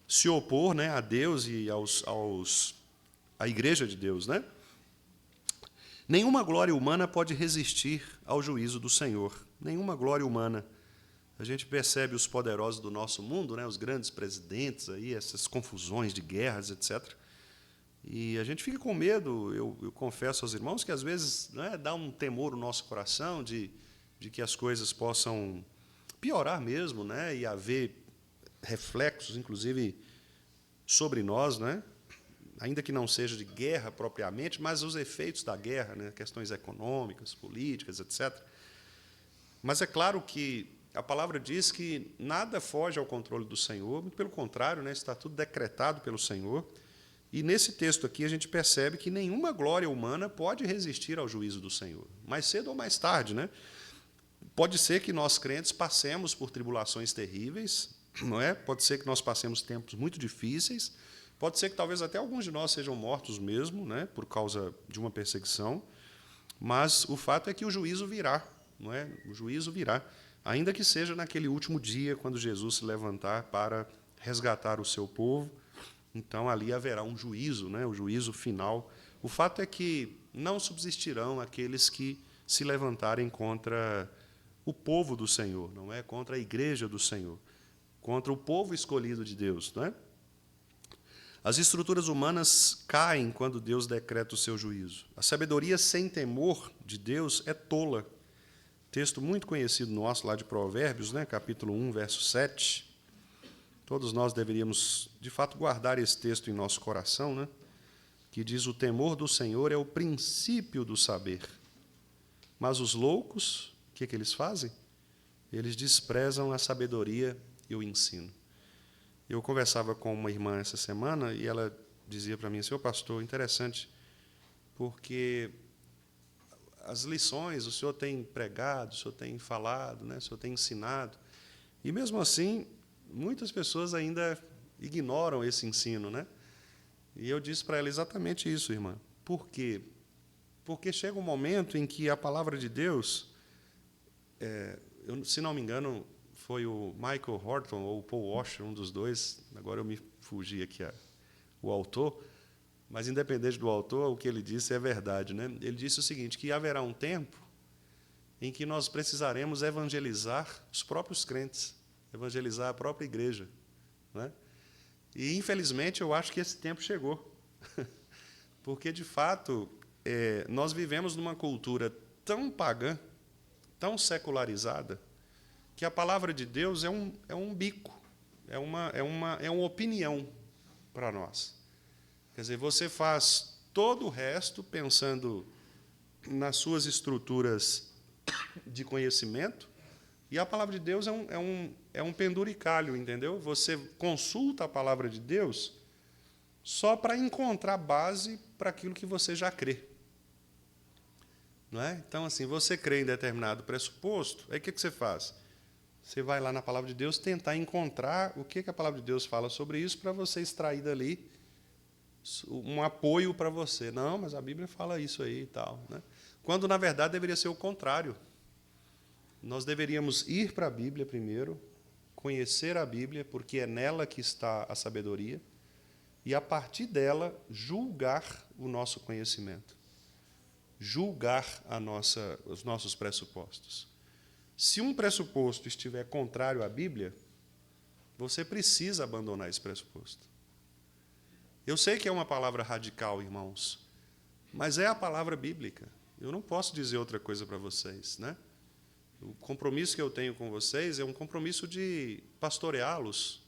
se opor, né, a Deus e à Igreja de Deus. Né? Nenhuma glória humana pode resistir ao juízo do Senhor. Nenhuma glória humana. A gente percebe os poderosos do nosso mundo, né, os grandes presidentes, aí, essas confusões de guerras, etc. E a gente fica com medo, eu confesso aos irmãos, que às vezes, né, dá um temor no nosso coração de que as coisas possam piorar mesmo, né, e haver reflexos, inclusive, sobre nós, né, ainda que não seja de guerra propriamente, mas os efeitos da guerra, né, questões econômicas, políticas, etc. Mas é claro que a palavra diz que nada foge ao controle do Senhor, muito pelo contrário, né, está tudo decretado pelo Senhor. E nesse texto aqui a gente percebe que nenhuma glória humana pode resistir ao juízo do Senhor. Mais cedo ou mais tarde, né? Pode ser que nós crentes passemos por tribulações terríveis, não é? Pode ser que nós passemos tempos muito difíceis, pode ser que talvez até alguns de nós sejam mortos mesmo, né, por causa de uma perseguição, mas o fato é que o juízo virá, não é? O juízo virá, ainda que seja naquele último dia, quando Jesus se levantar para resgatar o seu povo. Então, ali haverá um juízo, né, o juízo final. O fato é que não subsistirão aqueles que se levantarem contra o povo do Senhor, não é? Contra a igreja do Senhor, contra o povo escolhido de Deus, não é? As estruturas humanas caem quando Deus decreta o seu juízo. A sabedoria sem temor de Deus é tola. Texto muito conhecido nosso, lá de Provérbios, né, capítulo 1, verso 7. Todos nós deveríamos, de fato, guardar esse texto em nosso coração, né? Que diz: o temor do Senhor é o princípio do saber. Mas os loucos, o que eles fazem? Eles desprezam a sabedoria e o ensino. Eu conversava com uma irmã essa semana e ela dizia para mim: senhor pastor, interessante, porque as lições o senhor tem pregado, o senhor tem falado, né? O senhor tem ensinado, e mesmo assim muitas pessoas ainda ignoram esse ensino, né? E eu disse para ela exatamente isso, irmã. Por quê? Porque chega um momento em que a palavra de Deus, se não me engano, foi o Michael Horton ou o Paul Washer, um dos dois, agora eu me fugi aqui o autor, mas independente do autor, o que ele disse é verdade, né? Ele disse o seguinte, que haverá um tempo em que nós precisaremos evangelizar os próprios crentes, evangelizar a própria igreja, né? E, infelizmente, eu acho que esse tempo chegou. Porque, de fato, nós vivemos numa cultura tão pagã, tão secularizada, que a palavra de Deus é um bico, é uma opinião para nós. Quer dizer, você faz todo o resto pensando nas suas estruturas de conhecimento, e a palavra de Deus é um penduricalho, entendeu? Você consulta a palavra de Deus só para encontrar base para aquilo que você já crê. Não é? Então, assim, você crê em determinado pressuposto, aí o que você faz? Você vai lá na palavra de Deus tentar encontrar o que a palavra de Deus fala sobre isso para você extrair dali um apoio para você. Não, mas a Bíblia fala isso aí e tal, né? Quando, na verdade, deveria ser o contrário. Nós deveríamos ir para a Bíblia primeiro, conhecer a Bíblia, porque é nela que está a sabedoria, e, a partir dela, julgar o nosso conhecimento, julgar os nossos pressupostos. Se um pressuposto estiver contrário à Bíblia, você precisa abandonar esse pressuposto. Eu sei que é uma palavra radical, irmãos, mas é a palavra bíblica. Eu não posso dizer outra coisa para vocês, né? O compromisso que eu tenho com vocês é um compromisso de pastoreá-los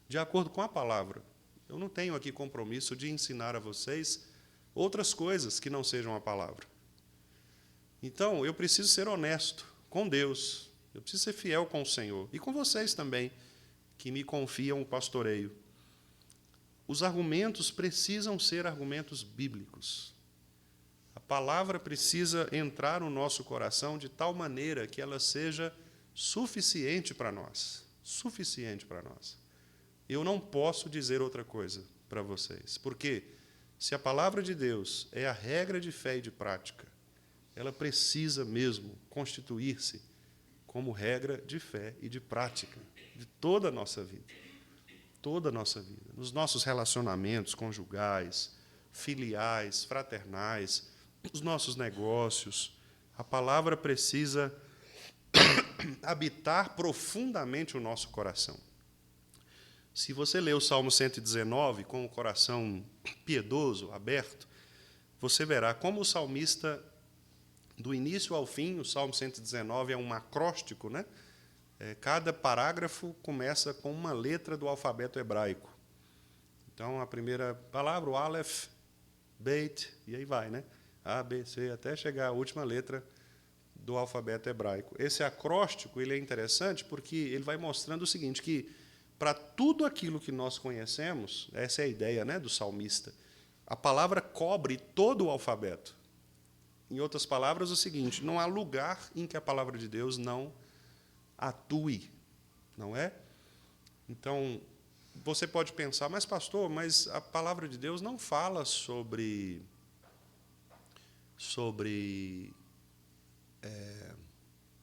de acordo com a palavra. Eu não tenho aqui compromisso de ensinar a vocês outras coisas que não sejam a palavra. Então, eu preciso ser honesto com Deus, eu preciso ser fiel com o Senhor, e com vocês também, que me confiam o pastoreio. Os argumentos precisam ser argumentos bíblicos. A palavra precisa entrar no nosso coração de tal maneira que ela seja suficiente para nós. Suficiente para nós. Eu não posso dizer outra coisa para vocês. Porque se a palavra de Deus é a regra de fé e de prática, ela precisa mesmo constituir-se como regra de fé e de prática de toda a nossa vida. Toda a nossa vida. Nos nossos relacionamentos conjugais, filiais, fraternais, os nossos negócios, a palavra precisa habitar profundamente o nosso coração. Se você ler o Salmo 119 com o coração piedoso, aberto, você verá como o salmista, do início ao fim, o Salmo 119 é um acróstico, né? Cada parágrafo começa com uma letra do alfabeto hebraico. Então, a primeira palavra, o Aleph, Beit, e aí vai, né? A, B, C, até chegar à última letra do alfabeto hebraico. Esse acróstico ele é interessante porque ele vai mostrando o seguinte, que para tudo aquilo que nós conhecemos, essa é a ideia, né, do salmista, a palavra cobre todo o alfabeto. Em outras palavras, o seguinte, não há lugar em que a palavra de Deus não atue, não é? Então, você pode pensar, mas pastor, mas a palavra de Deus não fala sobre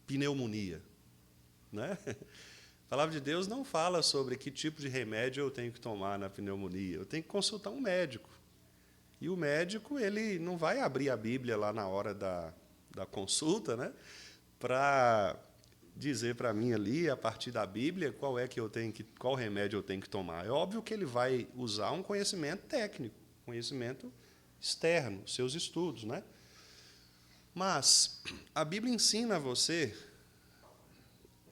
pneumonia, né? A palavra de Deus não fala sobre que tipo de remédio eu tenho que tomar na pneumonia. Eu tenho que consultar um médico. E o médico ele não vai abrir a Bíblia lá na hora da consulta, né, para dizer para mim ali, a partir da Bíblia, qual remédio eu tenho que tomar. É óbvio que ele vai usar um conhecimento técnico, conhecimento externo, seus estudos, né? Mas a Bíblia ensina a você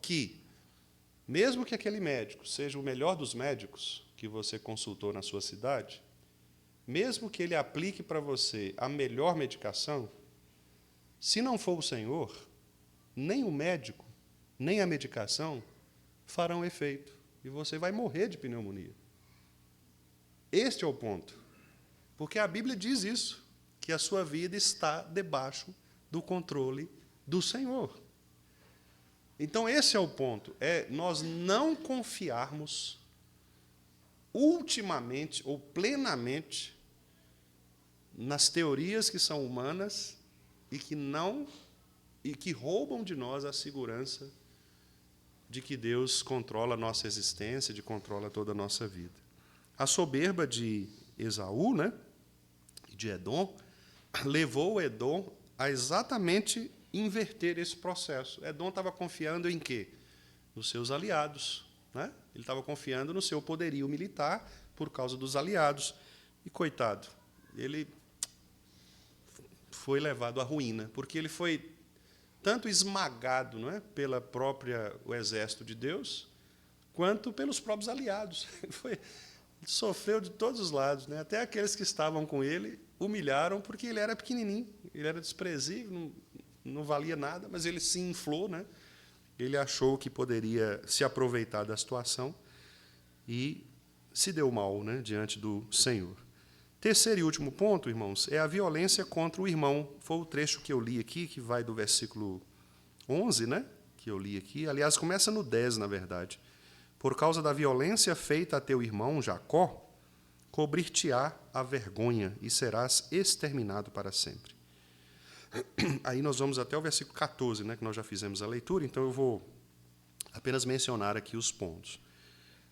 que, mesmo que aquele médico seja o melhor dos médicos que você consultou na sua cidade, mesmo que ele aplique para você a melhor medicação, se não for o Senhor, nem o médico, nem a medicação farão efeito. E você vai morrer de pneumonia. Este é o ponto. Porque a Bíblia diz isso, que a sua vida está debaixo do controle do Senhor. Então, esse é o ponto, nós não confiarmos ultimamente ou plenamente nas teorias que são humanas e que roubam de nós a segurança de que Deus controla a nossa existência, de controla toda a nossa vida. A soberba de Esaú, né, de Edom, levou o Edom a exatamente inverter esse processo. Edom estava confiando em quê? Nos seus aliados, né? Ele estava confiando no seu poderio militar por causa dos aliados. E, coitado, ele foi levado à ruína, porque ele foi tanto esmagado, não é, o exército de Deus, quanto pelos próprios aliados. Ele sofreu de todos os lados, né? Até aqueles que estavam com ele humilharam porque ele era pequenininho, ele era desprezível, não valia nada, mas ele se inflou, né? Ele achou que poderia se aproveitar da situação e se deu mal, né, diante do Senhor. Terceiro e último ponto, irmãos, é a violência contra o irmão. Foi o trecho que eu li aqui, que vai do versículo 11, né, que eu li aqui. Aliás, começa no 10, na verdade. Por causa da violência feita a teu irmão Jacó, cobrir-te-á a vergonha e serás exterminado para sempre. Aí nós vamos até o versículo 14, né, que nós já fizemos a leitura, então eu vou apenas mencionar aqui os pontos.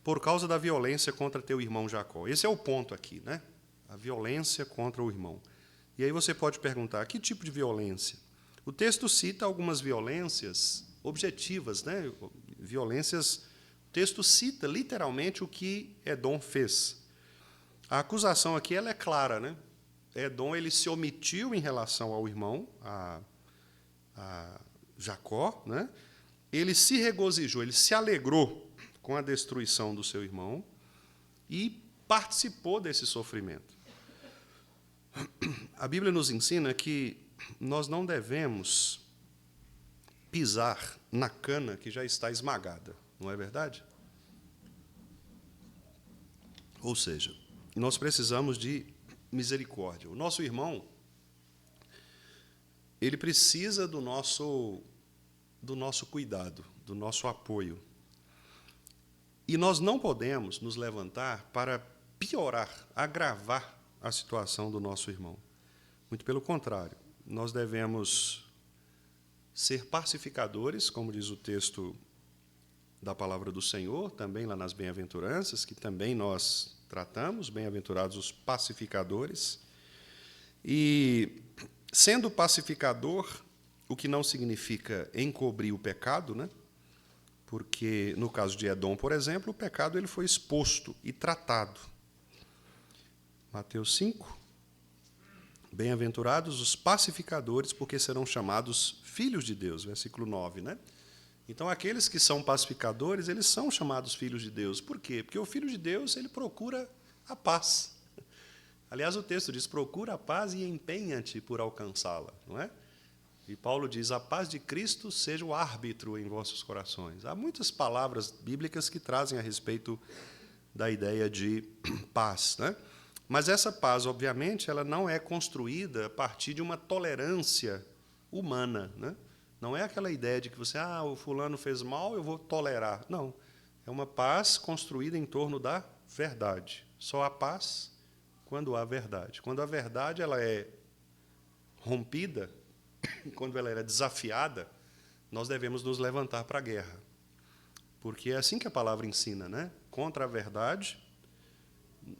Por causa da violência contra teu irmão Jacó. Esse é o ponto aqui, né? A violência contra o irmão. E aí você pode perguntar, que tipo de violência? O texto cita algumas violências objetivas, né? Violências. O texto cita literalmente o que Edom fez. A acusação aqui ela é clara, né? Edom ele se omitiu em relação ao irmão, a Jacó, né? Ele se regozijou, ele se alegrou com a destruição do seu irmão e participou desse sofrimento. A Bíblia nos ensina que nós não devemos pisar na cana que já está esmagada, não é verdade? Ou seja, nós precisamos de misericórdia. O nosso irmão, ele precisa do nosso cuidado, do nosso apoio. E nós não podemos nos levantar para piorar, agravar a situação do nosso irmão. Muito pelo contrário, nós devemos ser pacificadores, como diz o texto da palavra do Senhor, também lá nas bem-aventuranças, que também nós tratamos, bem-aventurados os pacificadores. E, sendo pacificador, o que não significa encobrir o pecado, né? Porque, no caso de Edom, por exemplo, o pecado ele foi exposto e tratado. Mateus 5. Bem-aventurados os pacificadores, porque serão chamados filhos de Deus, versículo 9, né? Então, aqueles que são pacificadores, eles são chamados filhos de Deus. Por quê? Porque o filho de Deus, ele procura a paz. Aliás, o texto diz, procura a paz e empenha-te por alcançá-la, não é? E Paulo diz, a paz de Cristo seja o árbitro em vossos corações. Há muitas palavras bíblicas que trazem a respeito da ideia de paz, né? Mas essa paz, obviamente, ela não é construída a partir de uma tolerância humana, né? Não é aquela ideia de que você, o fulano fez mal, eu vou tolerar. Não. É uma paz construída em torno da verdade. Só há paz quando há verdade. Quando a verdade ela é rompida, quando ela é desafiada, nós devemos nos levantar para a guerra. Porque é assim que a palavra ensina, né? Contra a verdade,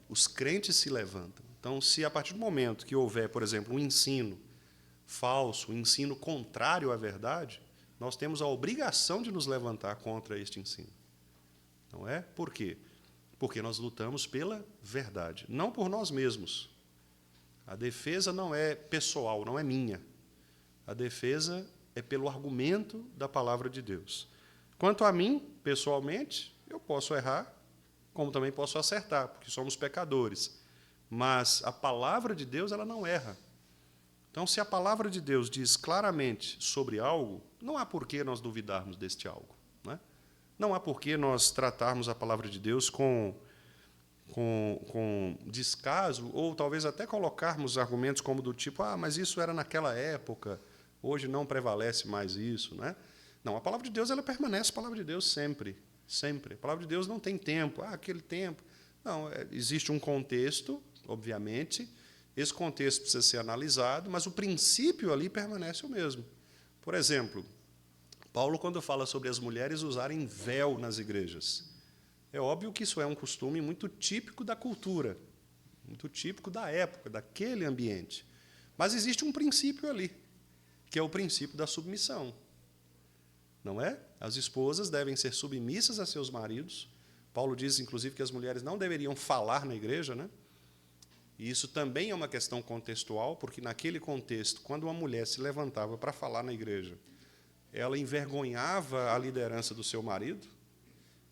os crentes se levantam. Então, se a partir do momento que houver, por exemplo, um ensino falso, um ensino contrário à verdade, nós temos a obrigação de nos levantar contra este ensino. Não é? Por quê? Porque nós lutamos pela verdade, não por nós mesmos. A defesa não é pessoal, não é minha. A defesa é pelo argumento da palavra de Deus. Quanto a mim, pessoalmente, eu posso errar, como também posso acertar, porque somos pecadores. Mas a palavra de Deus ela não erra. Então, se a palavra de Deus diz claramente sobre algo, não há por que nós duvidarmos deste algo. Né? Não há por que nós tratarmos a palavra de Deus com descaso, ou talvez até colocarmos argumentos como do tipo, mas isso era naquela época, hoje não prevalece mais isso. Né? Não, a palavra de Deus ela permanece a palavra de Deus sempre. Sempre. A palavra de Deus não tem tempo. Aquele tempo. Não, existe um contexto, obviamente. Esse contexto precisa ser analisado, mas o princípio ali permanece o mesmo. Por exemplo, Paulo, quando fala sobre as mulheres usarem véu nas igrejas, é óbvio que isso é um costume muito típico da cultura, muito típico da época, daquele ambiente. Mas existe um princípio ali, que é o princípio da submissão. Não é? As esposas devem ser submissas a seus maridos. Paulo diz, inclusive, que as mulheres não deveriam falar na igreja, né? E isso também é uma questão contextual, porque, naquele contexto, quando uma mulher se levantava para falar na igreja, ela envergonhava a liderança do seu marido.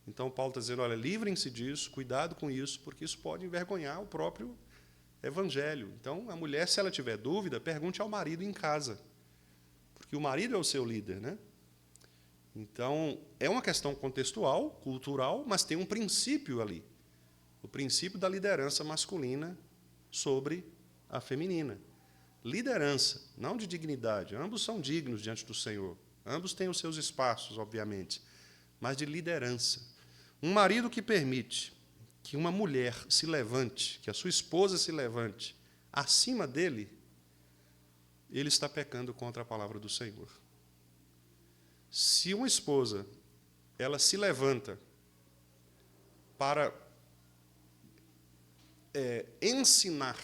Então, Paulo está dizendo, olha, livrem-se disso, cuidado com isso, porque isso pode envergonhar o próprio evangelho. Então, a mulher, se ela tiver dúvida, pergunte ao marido em casa, porque o marido é o seu líder, né? Então, é uma questão contextual, cultural, mas tem um princípio ali. O princípio da liderança masculina sobre a feminina. Liderança, não de dignidade. Ambos são dignos diante do Senhor. Ambos têm os seus espaços, obviamente, mas de liderança. Um marido que permite que uma mulher se levante, que a sua esposa se levante acima dele, ele está pecando contra a palavra do Senhor. Se uma esposa ela se levanta para ensinar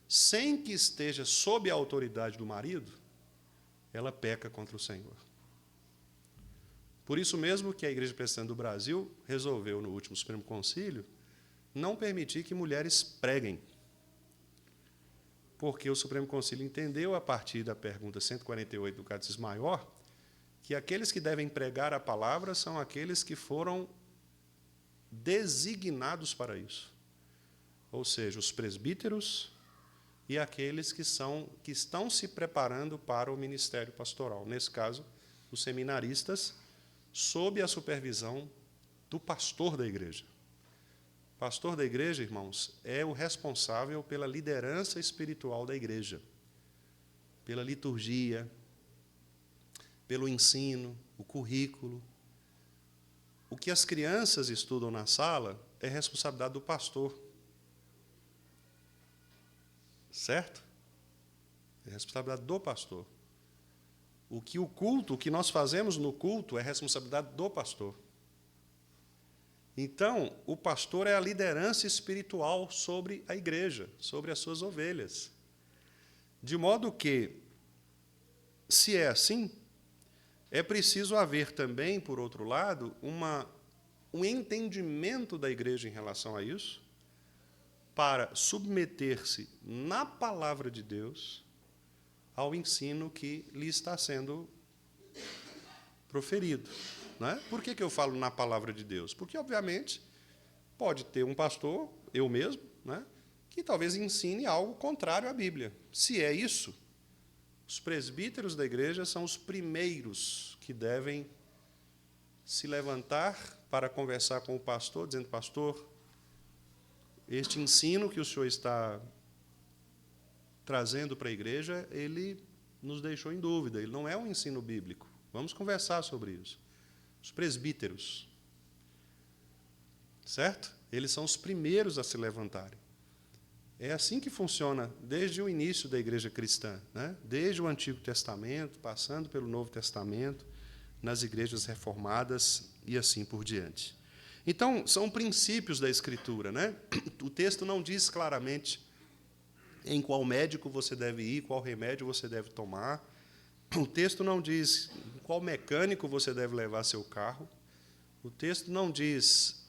sem que esteja sob a autoridade do marido, ela peca contra o Senhor. Por isso mesmo que a Igreja Presbiteriana do Brasil resolveu, no último Supremo Concílio, não permitir que mulheres preguem. Porque o Supremo Concílio entendeu, a partir da pergunta 148 do Catecismo Maior, que aqueles que devem pregar a palavra são aqueles que foram designados para isso. Ou seja, os presbíteros e aqueles que estão se preparando para o ministério pastoral. Nesse caso, os seminaristas, sob a supervisão do pastor da igreja. O pastor da igreja, irmãos, é o responsável pela liderança espiritual da igreja, pela liturgia, pelo ensino, o currículo. O que as crianças estudam na sala é responsabilidade do pastor. Certo? É responsabilidade do pastor. O que nós fazemos no culto é responsabilidade do pastor. Então, o pastor é a liderança espiritual sobre a igreja, sobre as suas ovelhas. De modo que, se é assim, é preciso haver também, por outro lado, um entendimento da igreja em relação a isso, para submeter-se na palavra de Deus ao ensino que lhe está sendo proferido. Não é? Por que eu falo na palavra de Deus? Porque, obviamente, pode ter um pastor, eu mesmo, né, que talvez ensine algo contrário à Bíblia. Se é isso, os presbíteros da igreja são os primeiros que devem se levantar para conversar com o pastor, dizendo: pastor, este ensino que o senhor está trazendo para a igreja, ele nos deixou em dúvida, ele não é um ensino bíblico. Vamos conversar sobre isso. Os presbíteros, certo? Eles são os primeiros a se levantarem. É assim que funciona desde o início da igreja cristã, né? Desde o Antigo Testamento, passando pelo Novo Testamento, nas igrejas reformadas e assim por diante. Então, são princípios da Escritura, né? O texto não diz claramente em qual médico você deve ir, qual remédio você deve tomar. O texto não diz em qual mecânico você deve levar seu carro. O texto não diz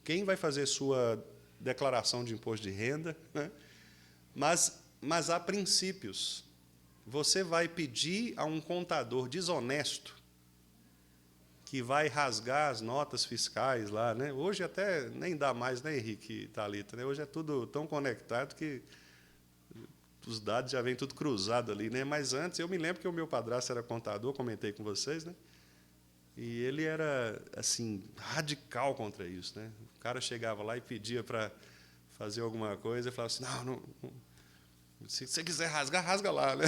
quem vai fazer sua declaração de imposto de renda, né? Mas há princípios. Você vai pedir a um contador desonesto que vai rasgar as notas fiscais lá, né? Hoje até nem dá mais, né, Henrique e Thalita, né? Hoje é tudo tão conectado que os dados já vêm tudo cruzado ali, né? Mas antes, eu me lembro que o meu padrasto era contador, comentei com vocês, né? E ele era, assim, radical contra isso, né? O cara chegava lá e pedia para fazer alguma coisa e falava assim: não, se você quiser rasgar, rasga lá, né?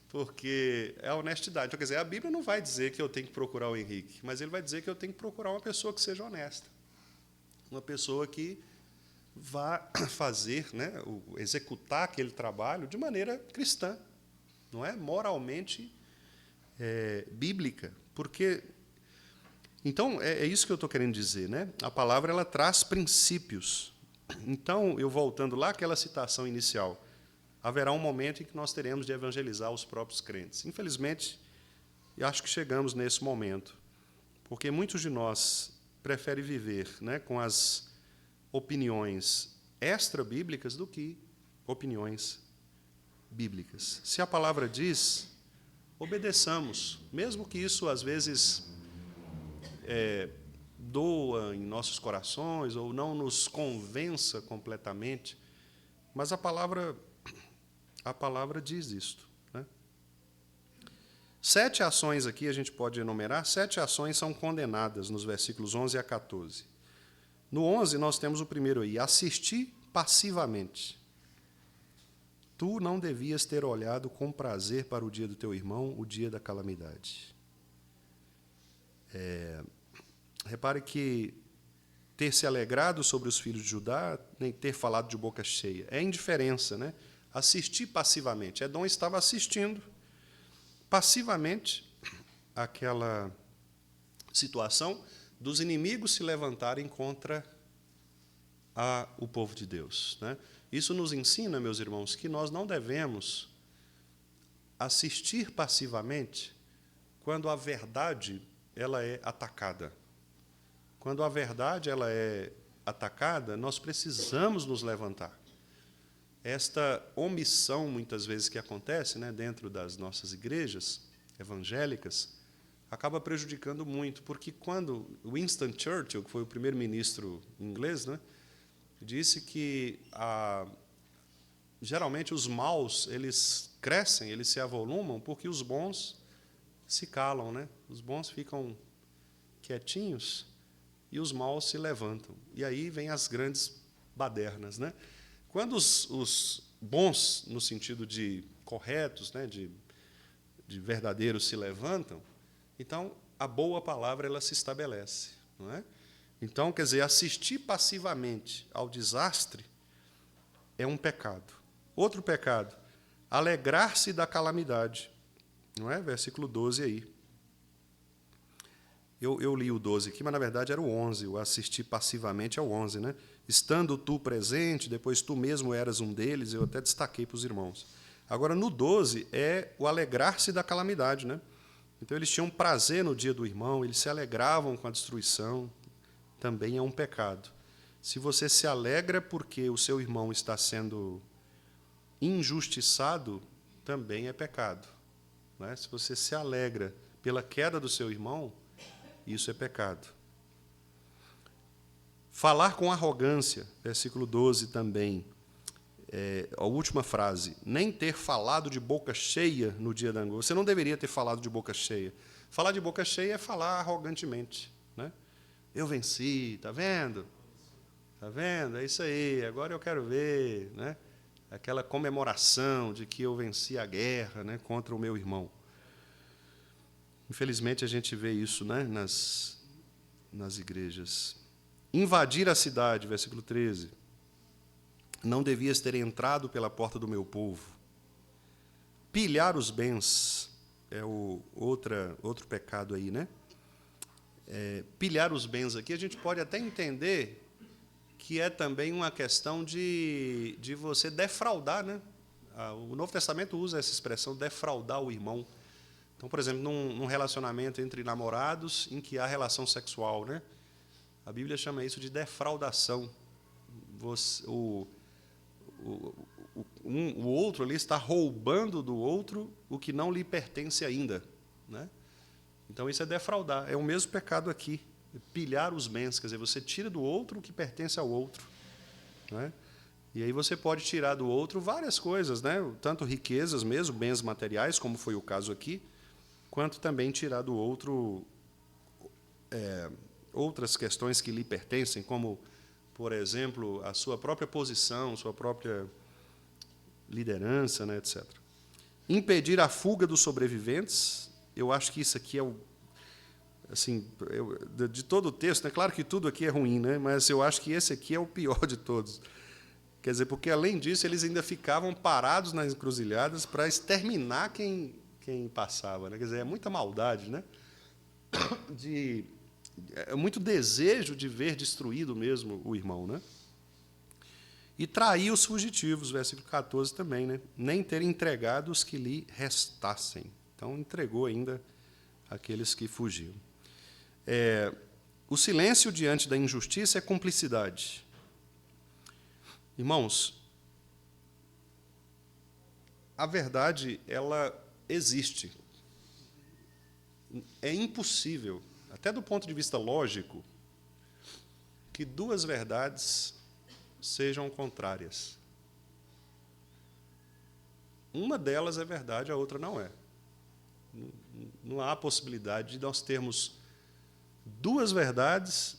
Porque é a honestidade. Então, quer dizer, a Bíblia não vai dizer que eu tenho que procurar o Henrique, mas ele vai dizer que eu tenho que procurar uma pessoa que seja honesta, uma pessoa que vá fazer, né, executar aquele trabalho de maneira cristã, não é? Moralmente bíblica. Porque, então, é isso que eu estou querendo dizer, né? A palavra ela traz princípios. Então, eu voltando lá àquela citação inicial, haverá um momento em que nós teremos de evangelizar os próprios crentes. Infelizmente, eu acho que chegamos nesse momento, porque muitos de nós preferem viver, né, com as opiniões extra-bíblicas do que opiniões bíblicas. Se a palavra diz, obedeçamos, mesmo que isso, às vezes, doa em nossos corações ou não nos convença completamente, mas a palavra diz isto, né? 7 ações aqui a gente pode enumerar. 7 ações são condenadas nos versículos 11 a 14. No 11, nós temos o primeiro aí: assistir passivamente. Tu não devias ter olhado com prazer para o dia do teu irmão, o dia da calamidade. Repare que ter se alegrado sobre os filhos de Judá, nem ter falado de boca cheia, é indiferença, né? Assistir passivamente. Edom estava assistindo passivamente aquela situação dos inimigos se levantarem contra o povo de Deus, né? Isso nos ensina, meus irmãos, que nós não devemos assistir passivamente quando a verdade ela é atacada. Quando a verdade ela é atacada, nós precisamos nos levantar. Esta omissão, muitas vezes, que acontece, né, dentro das nossas igrejas evangélicas, acaba prejudicando muito, porque quando Winston Churchill, que foi o primeiro-ministro inglês, né, disse que geralmente os maus eles crescem, eles se avolumam, porque os bons se calam, né? Os bons ficam quietinhos e os maus se levantam. E aí vem as grandes badernas, né? Quando os bons, no sentido de corretos, né, de verdadeiros, se levantam, então a boa palavra ela se estabelece, não é? Então, quer dizer, assistir passivamente ao desastre é um pecado. Outro pecado, alegrar-se da calamidade, não é? Versículo 12 aí. Eu li o 12 aqui, mas na verdade era o 11, o assistir passivamente é o 11, né? Estando tu presente, depois tu mesmo eras um deles, eu até destaquei para os irmãos. Agora, no 12, é o alegrar-se da calamidade, né? Então, eles tinham prazer no dia do irmão, eles se alegravam com a destruição, também é um pecado. Se você se alegra porque o seu irmão está sendo injustiçado, também é pecado. Né? Se você se alegra pela queda do seu irmão, isso é pecado. Falar com arrogância, versículo 12 também, a última frase, nem ter falado de boca cheia no dia da angústia. Você não deveria ter falado de boca cheia. Falar de boca cheia é falar arrogantemente. Né? Eu venci, está vendo? Está vendo? É isso aí, agora eu quero ver. Né? Aquela comemoração de que eu venci a guerra, né, contra o meu irmão. Infelizmente, a gente vê isso, né, nas igrejas. Invadir a cidade, versículo 13. Não devias ter entrado pela porta do meu povo. Pilhar os bens é outro pecado aí, né? Pilhar os bens aqui, a gente pode até entender que é também uma questão de você defraudar, né? O Novo Testamento usa essa expressão, defraudar o irmão. Então, por exemplo, num relacionamento entre namorados em que há relação sexual, né? A Bíblia chama isso de defraudação. O outro ali está roubando do outro o que não lhe pertence ainda. Né? Então, isso é defraudar. É o mesmo pecado aqui. Pilhar os bens, quer dizer, você tira do outro o que pertence ao outro. Né? E aí você pode tirar do outro várias coisas, né? Tanto riquezas mesmo, bens materiais, como foi o caso aqui, quanto também tirar do outro outras questões que lhe pertencem, como, por exemplo, a sua própria posição, sua própria liderança, né, etc. Impedir a fuga dos sobreviventes, eu acho que isso aqui é de todo o texto, é claro que tudo aqui é ruim, né, mas eu acho que esse aqui é o pior de todos. Quer dizer, porque, além disso, eles ainda ficavam parados nas encruzilhadas para exterminar quem passava. Né? Quer dizer, é muita maldade, né? É muito desejo de ver destruído mesmo o irmão. Né? E trair os fugitivos, versículo 14 também. Né? Nem ter entregado os que lhe restassem. Então, entregou ainda aqueles que fugiam. O silêncio diante da injustiça é cumplicidade. Irmãos, a verdade, ela existe. É impossível, até do ponto de vista lógico, que duas verdades sejam contrárias. Uma delas é verdade, a outra não é. Não há possibilidade de nós termos duas verdades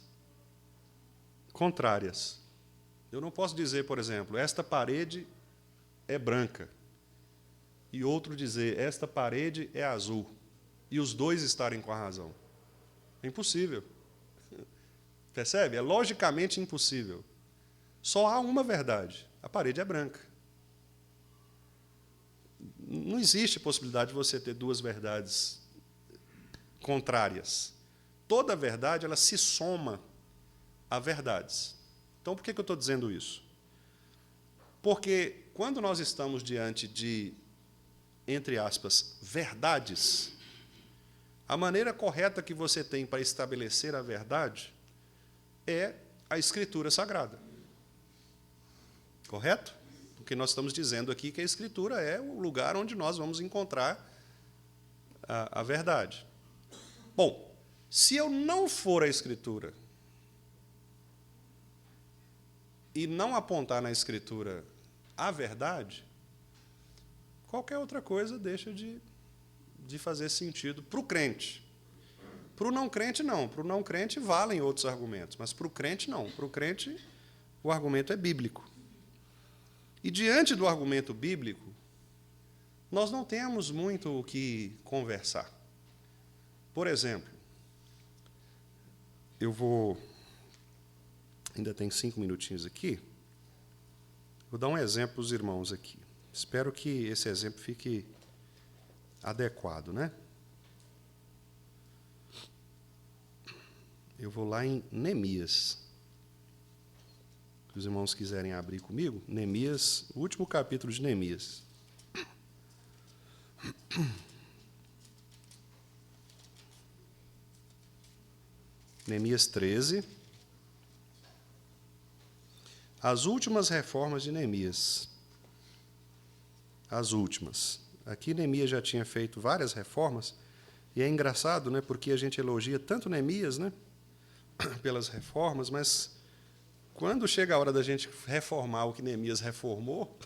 contrárias. Eu não posso dizer, por exemplo, esta parede é branca, e outro dizer, esta parede é azul, e os dois estarem com a razão. É impossível. Percebe? É logicamente impossível. Só há uma verdade, a parede é branca. Não existe possibilidade de você ter duas verdades contrárias. Toda verdade, ela se soma a verdades. Então, por que eu estou dizendo isso? Porque, quando nós estamos diante de, entre aspas, verdades, a maneira correta que você tem para estabelecer a verdade é a Escritura Sagrada. Correto? Porque nós estamos dizendo aqui que a Escritura é o lugar onde nós vamos encontrar a verdade. Bom, se eu não for a Escritura e não apontar na Escritura a verdade, qualquer outra coisa deixa de fazer sentido para o crente. Para o não crente, não. Para o não crente, valem outros argumentos, mas para o crente, não. Para o crente, o argumento é bíblico. E, diante do argumento bíblico, nós não temos muito o que conversar. Por exemplo, ainda tem 5 minutinhos aqui. Vou dar um exemplo para os irmãos aqui. Espero que esse exemplo fique adequado, né? Eu vou lá em Neemias. Se os irmãos quiserem abrir comigo, Neemias, o último capítulo de Neemias. Neemias 13. As últimas reformas de Neemias. As últimas. Aqui Neemias já tinha feito várias reformas, e é engraçado, né, porque a gente elogia tanto Neemias, né, pelas reformas, mas quando chega a hora da gente reformar o que Neemias reformou,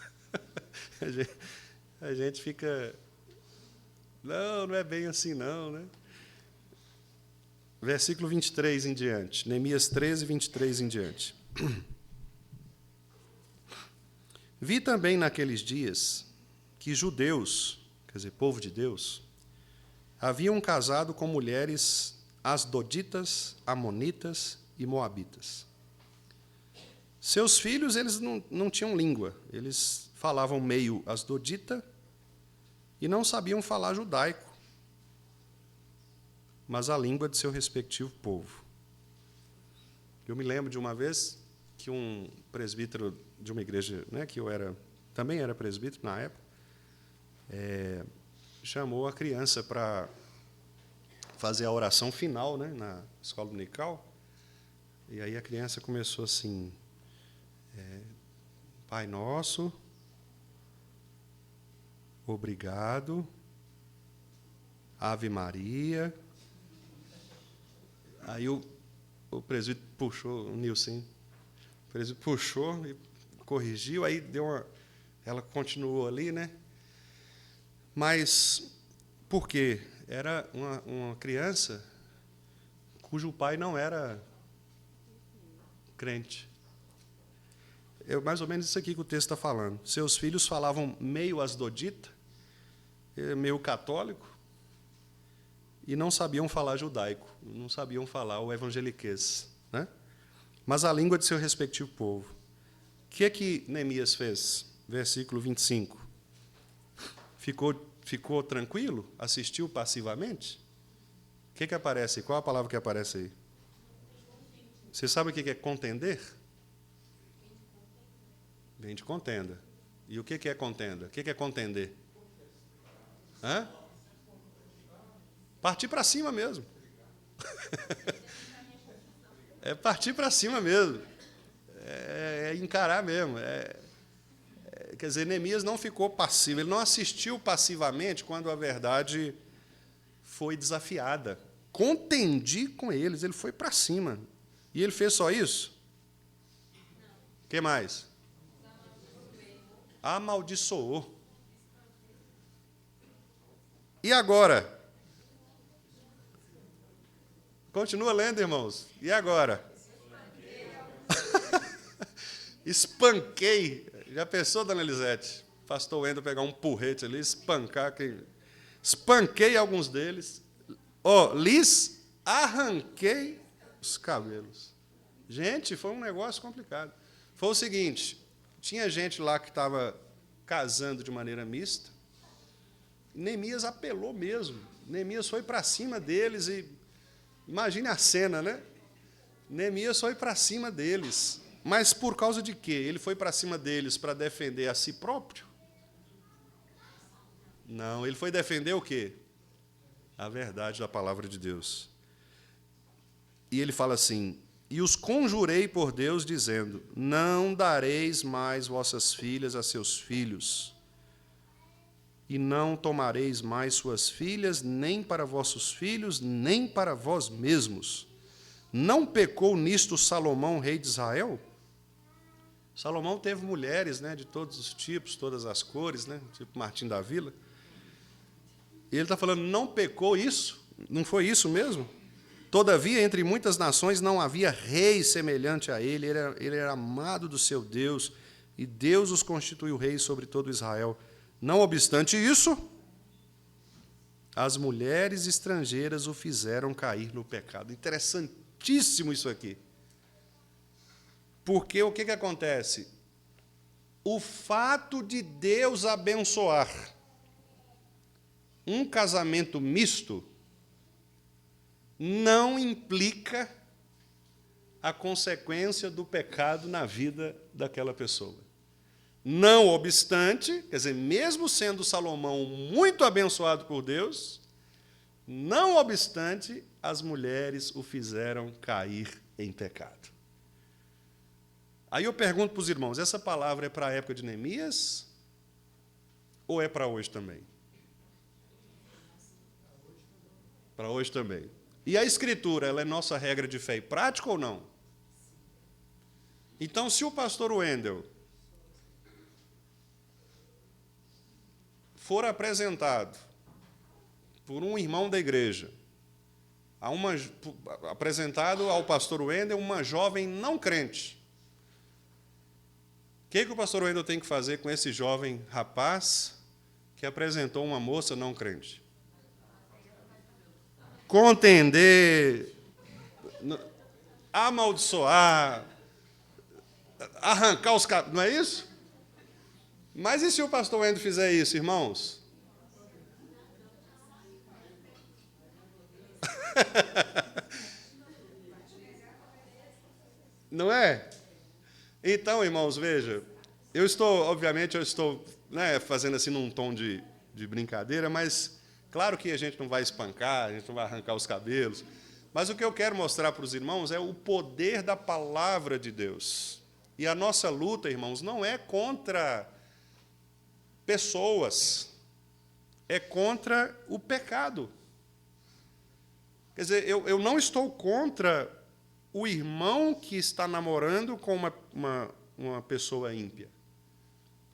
a gente fica... Não é bem assim, não, né? Versículo 23 em diante. Neemias 13, 23 em diante. Vi também naqueles dias que judeus, quer dizer, povo de Deus, haviam casado com mulheres asdoditas, amonitas e moabitas. Seus filhos, eles não tinham língua, eles falavam meio asdodita e não sabiam falar judaico, mas a língua de seu respectivo povo. Eu me lembro de uma vez que um presbítero de uma igreja, né, que eu também era presbítero na época, chamou a criança para fazer a oração final, né, na escola dominical, e aí a criança começou assim, Pai Nosso, obrigado, Ave Maria. Aí o presbítero puxou, o Nilson, o presbítero puxou e corrigiu, aí ela continuou ali, né? Mas por quê? Era uma criança cujo pai não era crente. É mais ou menos isso aqui que o texto está falando. Seus filhos falavam meio asdodita, meio católico, e não sabiam falar judaico, não sabiam falar o evangeliquez, né? Mas a língua de seu respectivo povo. O que Neemias fez? Versículo 25. Ficou tranquilo? Assistiu passivamente? O que aparece? Qual a palavra que aparece aí? Você sabe o que é contender? Vem de contenda. E o que é contenda? O que é contender? Hã? Partir para cima mesmo. É partir para cima mesmo. É encarar mesmo. Quer dizer, Neemias não ficou passivo, ele não assistiu passivamente quando a verdade foi desafiada. Contendi com eles, ele foi para cima. E ele fez só isso? O que mais? Amaldiçoou. E agora? Continua lendo, irmãos. E agora? Espanquei. Já pensou, dona Elisete? Pastor Wendel pegar um porrete ali, espancar quem... Espanquei alguns deles. Lhes arranquei os cabelos. Gente, foi um negócio complicado. Foi o seguinte, tinha gente lá que estava casando de maneira mista. Neemias apelou mesmo. Neemias foi para cima deles e... Imagine a cena, né? Neemias foi para cima deles. Mas por causa de quê? Ele foi para cima deles para defender a si próprio? Não, ele foi defender o quê? A verdade da palavra de Deus. E ele fala assim, e os conjurei por Deus, dizendo, não dareis mais vossas filhas a seus filhos, e não tomareis mais suas filhas, nem para vossos filhos, nem para vós mesmos. Não pecou nisto Salomão, rei de Israel? Salomão teve mulheres, né, de todos os tipos, todas as cores, né, tipo Martim da Vila. E ele está falando, não pecou isso? Não foi isso mesmo? Todavia, entre muitas nações não havia rei semelhante a ele, ele era amado do seu Deus, e Deus os constituiu reis sobre todo Israel. Não obstante isso, as mulheres estrangeiras o fizeram cair no pecado. Interessantíssimo isso aqui. Porque o que acontece? O fato de Deus abençoar um casamento misto não implica a consequência do pecado na vida daquela pessoa. Não obstante, quer dizer, mesmo sendo Salomão muito abençoado por Deus, Não obstante, as mulheres o fizeram cair em pecado. Aí eu pergunto para os irmãos, essa palavra é para a época de Neemias ou é para hoje também? Para hoje também. E a Escritura, ela é nossa regra de fé e prática ou não? Então, se o pastor Wendel for apresentado por um irmão da igreja, apresentado ao pastor Wendel uma jovem não crente, o que o pastor Wendel tem que fazer com esse jovem rapaz que apresentou uma moça não crente? Contender, amaldiçoar, arrancar os cabelos, não é isso? Mas e se o pastor Wendel fizer isso, irmãos? Não é? Então, irmãos, veja, eu estou fazendo assim num tom de brincadeira, mas claro que a gente não vai espancar, a gente não vai arrancar os cabelos, mas o que eu quero mostrar para os irmãos é o poder da palavra de Deus. E a nossa luta, irmãos, não é contra pessoas, é contra o pecado. Quer dizer, eu não estou contra o irmão que está namorando com uma pessoa ímpia.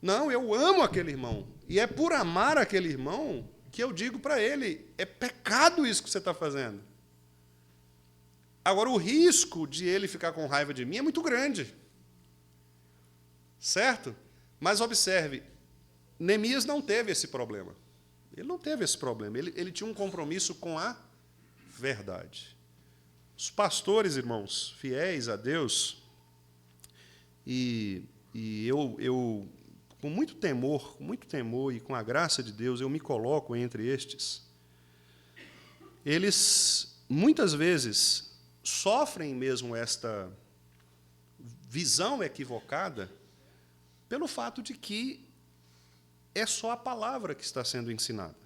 Não, eu amo aquele irmão. E é por amar aquele irmão que eu digo para ele, é pecado isso que você está fazendo. Agora, o risco de ele ficar com raiva de mim é muito grande. Certo? Mas observe, Neemias não teve esse problema. Ele não teve esse problema. Ele tinha um compromisso com a verdade. Os pastores, irmãos, fiéis a Deus, e eu com muito temor e com a graça de Deus, eu me coloco entre estes. Eles, muitas vezes, sofrem mesmo esta visão equivocada pelo fato de que é só a palavra que está sendo ensinada.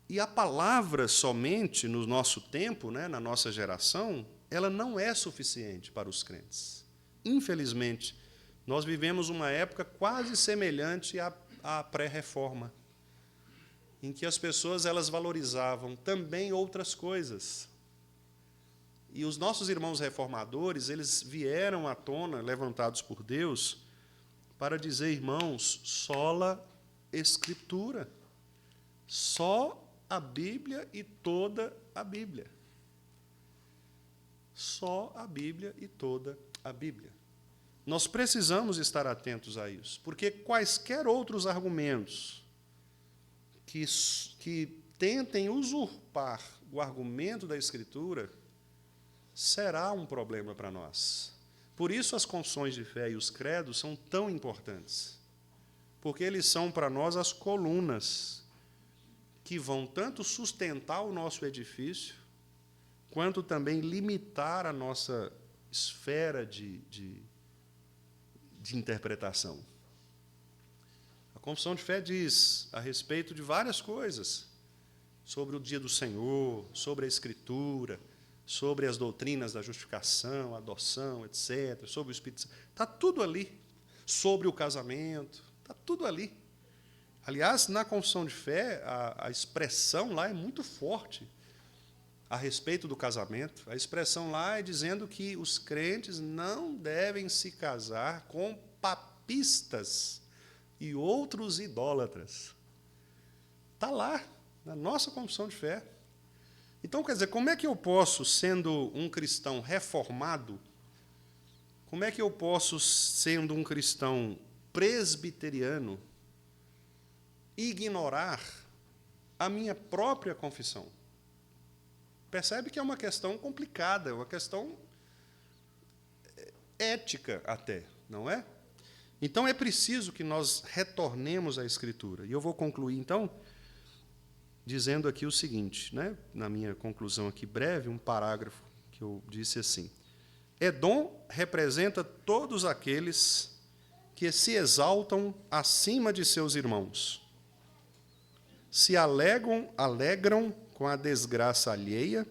E a palavra somente, no nosso tempo, né, na nossa geração, ela não é suficiente para os crentes. Infelizmente, nós vivemos uma época quase semelhante à pré-reforma, em que as pessoas elas valorizavam também outras coisas. E os nossos irmãos reformadores, eles vieram à tona, levantados por Deus, para dizer, irmãos, sola Escritura. Só a Bíblia e toda a Bíblia. Só a Bíblia e toda a Bíblia. Nós precisamos estar atentos a isso, porque quaisquer outros argumentos que tentem usurpar o argumento da Escritura será um problema para nós. Por isso as confissões de fé e os credos são tão importantes, porque eles são para nós as colunas que vão tanto sustentar o nosso edifício, quanto também limitar a nossa esfera de interpretação. A confissão de fé diz a respeito de várias coisas, sobre o dia do Senhor, sobre a Escritura, sobre as doutrinas da justificação, adoção, etc., sobre o Espírito Santo. Está tudo ali. Sobre o casamento, está tudo ali. Aliás, na confissão de fé, a expressão lá é muito forte a respeito do casamento. A expressão lá é dizendo que os crentes não devem se casar com papistas e outros idólatras. Está lá, na nossa confissão de fé. Então, quer dizer, como é que eu posso, sendo um cristão reformado, como é que eu posso, sendo um cristão presbiteriano, ignorar a minha própria confissão? Percebe que é uma questão complicada, é uma questão ética até, não é? Então, é preciso que nós retornemos à Escritura. E eu vou concluir, então, dizendo aqui o seguinte, né? Na minha conclusão aqui breve, um parágrafo que eu disse assim: Edom representa todos aqueles que se exaltam acima de seus irmãos, se alegram com a desgraça alheia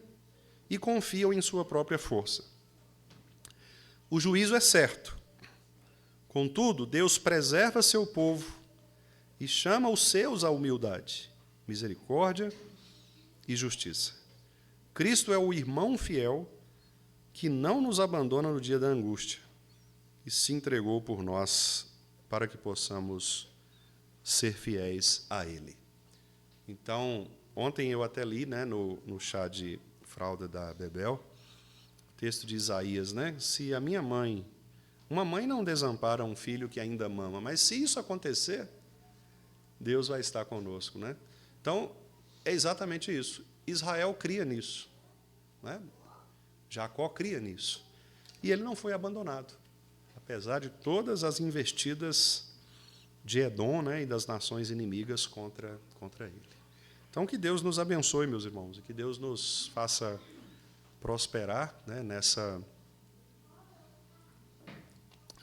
e confiam em sua própria força. O juízo é certo. Contudo, Deus preserva seu povo e chama os seus à humildade, misericórdia e justiça. Cristo é o irmão fiel que não nos abandona no dia da angústia e se entregou por nós para que possamos ser fiéis a Ele. Então, ontem eu até li, né, no chá de fralda da Bebel, o texto de Isaías, né? Se a minha mãe, uma mãe não desampara um filho que ainda mama, mas se isso acontecer, Deus vai estar conosco, né? Então, é exatamente isso. Israel cria nisso, né? Jacó cria nisso. E ele não foi abandonado, apesar de todas as investidas de Edom, né, e das nações inimigas contra ele. Então, que Deus nos abençoe, meus irmãos, e que Deus nos faça prosperar, né,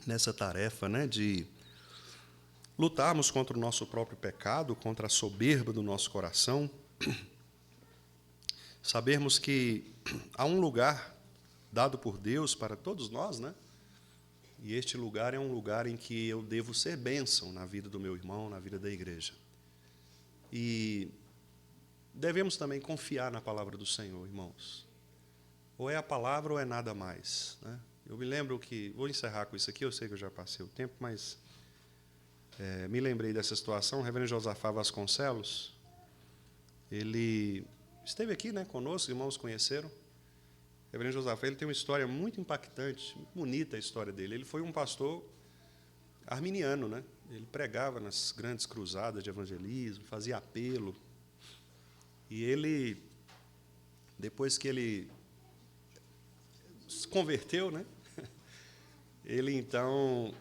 nessa tarefa, né, de lutarmos contra o nosso próprio pecado, contra a soberba do nosso coração. Sabermos que há um lugar dado por Deus para todos nós, né? E este lugar é um lugar em que eu devo ser bênção na vida do meu irmão, na vida da igreja. E devemos também confiar na palavra do Senhor, irmãos. Ou é a palavra ou é nada mais, né? Eu me lembro que, vou encerrar com isso aqui, eu sei que eu já passei o tempo, mas me lembrei dessa situação. O reverendo Josafá Vasconcelos, ele esteve aqui, né, conosco, irmãos conheceram. O reverendo Josafá, ele tem uma história muito impactante, muito bonita a história dele. Ele foi um pastor arminiano, né? Ele pregava nas grandes cruzadas de evangelismo, fazia apelo. E ele, depois que ele se converteu, né? Ele, então,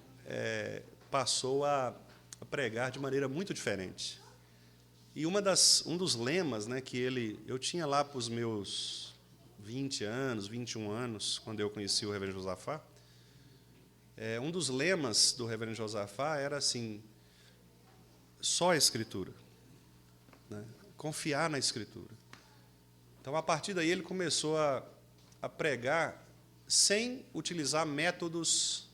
passou a pregar de maneira muito diferente. E um dos lemas, né, que eu tinha lá para os meus 20 anos, 21 anos, quando eu conheci o reverendo Josafá, um dos lemas do reverendo Josafá era assim: só a Escritura, né? Confiar na Escritura. Então, a partir daí, ele começou a pregar sem utilizar métodos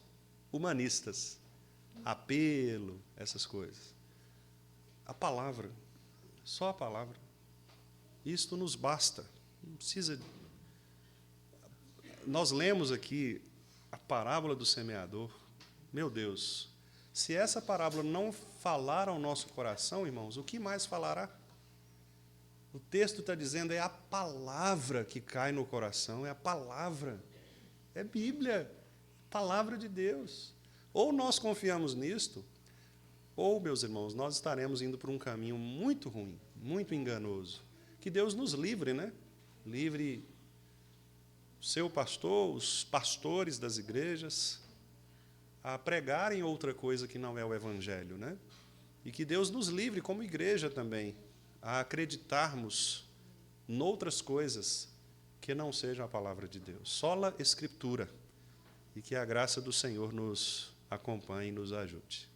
humanistas, apelo, essas coisas. A palavra, só a palavra. Isto nos basta. Não precisa. Nós lemos aqui a parábola do semeador. Meu Deus, se essa parábola não falar ao nosso coração, irmãos, o que mais falará? O texto está dizendo, é a palavra que cai no coração, é a palavra, é Bíblia, palavra de Deus. Ou nós confiamos nisto, ou, meus irmãos, nós estaremos indo por um caminho muito ruim, muito enganoso. Que Deus nos livre, né? Livre o seu pastor, os pastores das igrejas, a pregarem outra coisa que não é o Evangelho, né? E que Deus nos livre, como igreja também, a acreditarmos noutras coisas que não sejam a palavra de Deus. Sola Escritura. E que a graça do Senhor nos acompanhe e nos ajude.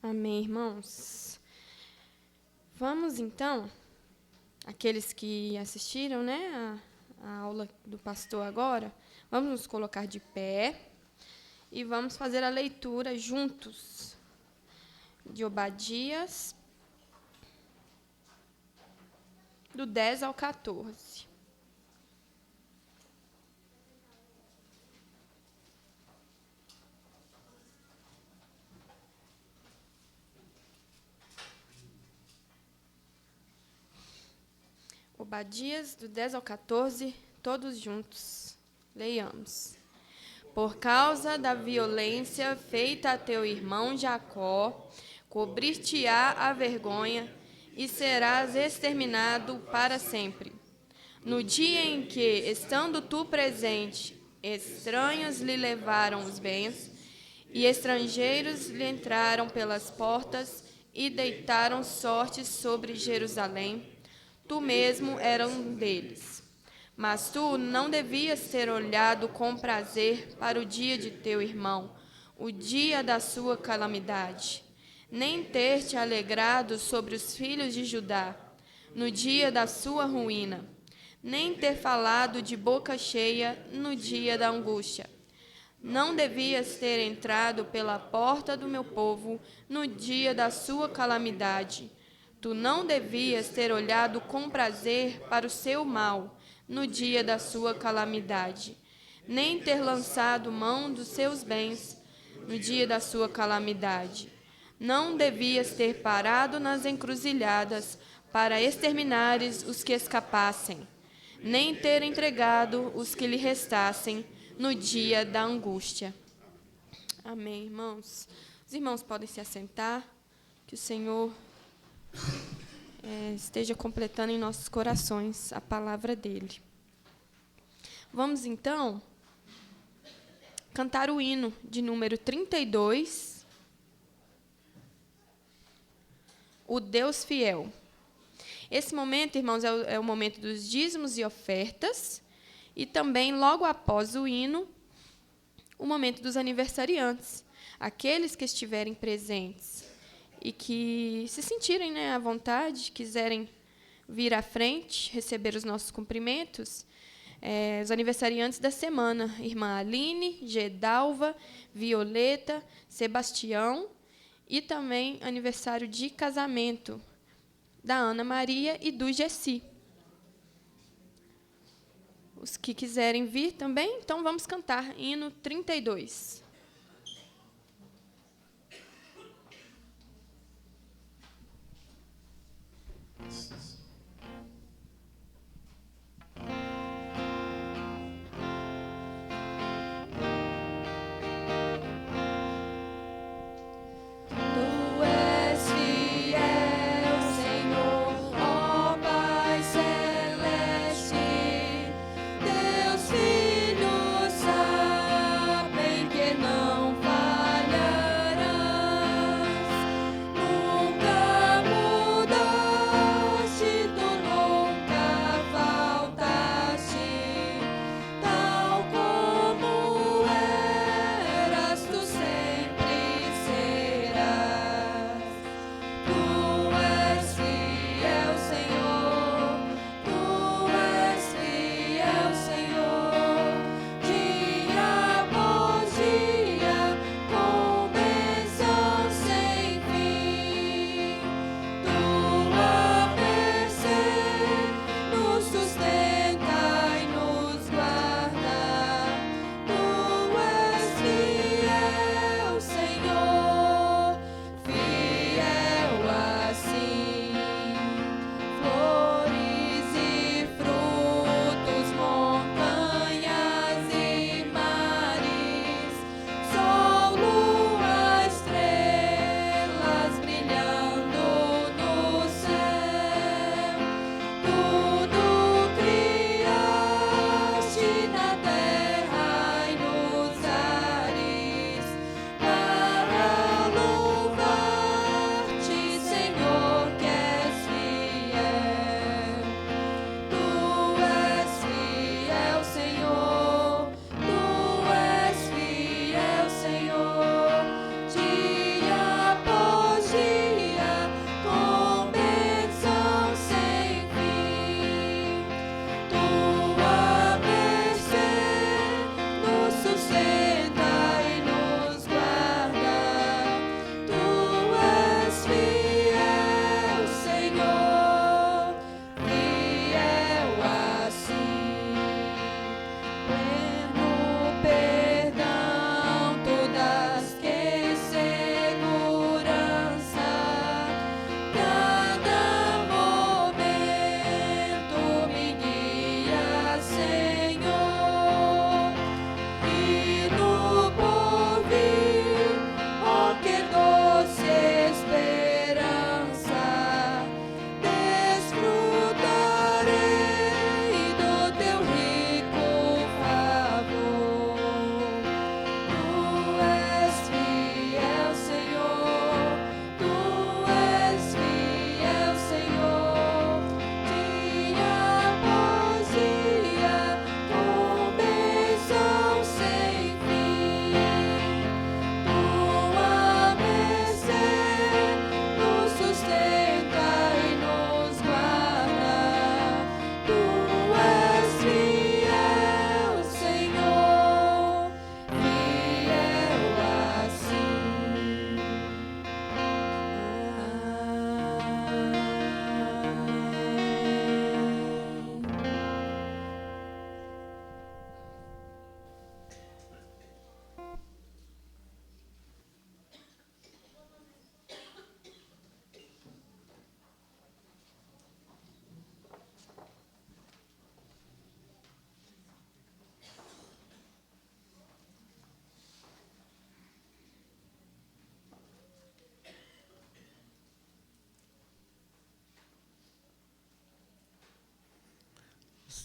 Amém, irmãos. Vamos, então, aqueles que assistiram, né, a aula do pastor agora, vamos nos colocar de pé e vamos fazer a leitura juntos de Obadias, do 10 ao 14. Obadias, do 10 ao 14, todos juntos. Leiamos. Por causa da violência feita a teu irmão Jacó, cobrir-te-á a vergonha e serás exterminado para sempre. No dia em que, estando tu presente, estranhos lhe levaram os bens, e estrangeiros lhe entraram pelas portas e deitaram sortes sobre Jerusalém, tu mesmo eras um deles. Mas tu não devias ter olhado com prazer para o dia de teu irmão, o dia da sua calamidade, nem ter te alegrado sobre os filhos de Judá, no dia da sua ruína, nem ter falado de boca cheia no dia da angústia. Não devias ter entrado pela porta do meu povo no dia da sua calamidade. Tu não devias ter olhado com prazer para o seu mal no dia da sua calamidade, nem ter lançado mão dos seus bens no dia da sua calamidade. Não devias ter parado nas encruzilhadas para exterminares os que escapassem, nem ter entregado os que lhe restassem no dia da angústia. Amém, irmãos. Os irmãos podem se assentar, que o Senhor esteja completando em nossos corações a palavra dele. Vamos, então, cantar o hino de número 32, O Deus Fiel. Esse momento, irmãos, é o momento dos dízimos e ofertas, e também, logo após o hino, o momento dos aniversariantes, aqueles que estiverem presentes e que se sentirem, à vontade, quiserem vir à frente, receber os nossos cumprimentos, os aniversariantes da semana, irmã Aline, Gedalva, Violeta, Sebastião, e também aniversário de casamento da Ana Maria e do Gessi. Os que quiserem vir também, então vamos cantar hino 32. Que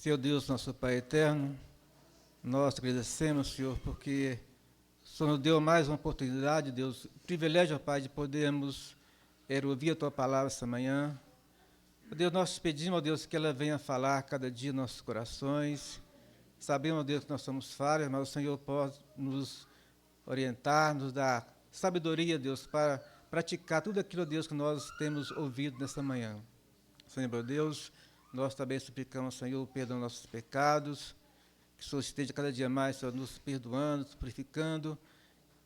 Seu Deus, nosso Pai eterno, nós agradecemos, Senhor, porque o Senhor nos deu mais uma oportunidade, Deus, privilégio, Pai, de podermos ouvir a Tua palavra essa manhã. Deus, nós te pedimos, Deus, que ela venha falar cada dia em nossos corações. Sabemos, Deus, que nós somos falhos, mas o Senhor pode nos orientar, nos dar sabedoria, Deus, para praticar tudo aquilo, Deus, que nós temos ouvido nessa manhã. Senhor, meu Deus, nós também suplicamos, Senhor, o perdão dos nossos pecados, que o Senhor esteja cada dia mais, Senhor, nos perdoando, nos purificando,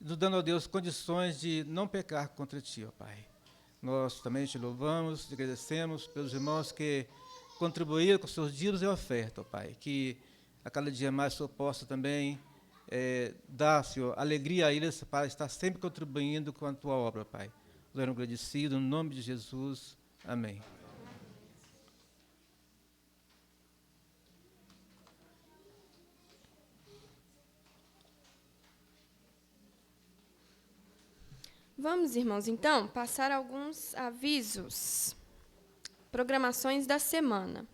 nos dando, ó Deus, condições de não pecar contra Ti, ó Pai. Nós também te louvamos, te agradecemos pelos irmãos que contribuíram com seus dízimos e oferta, ó Pai, que a cada dia mais o Senhor possa também dar, Senhor, alegria a eles para estar sempre contribuindo com a Tua obra, Pai. Nós somos agradecidos, no nome de Jesus. Amém. Vamos, irmãos, então, passar alguns avisos. Programações da semana.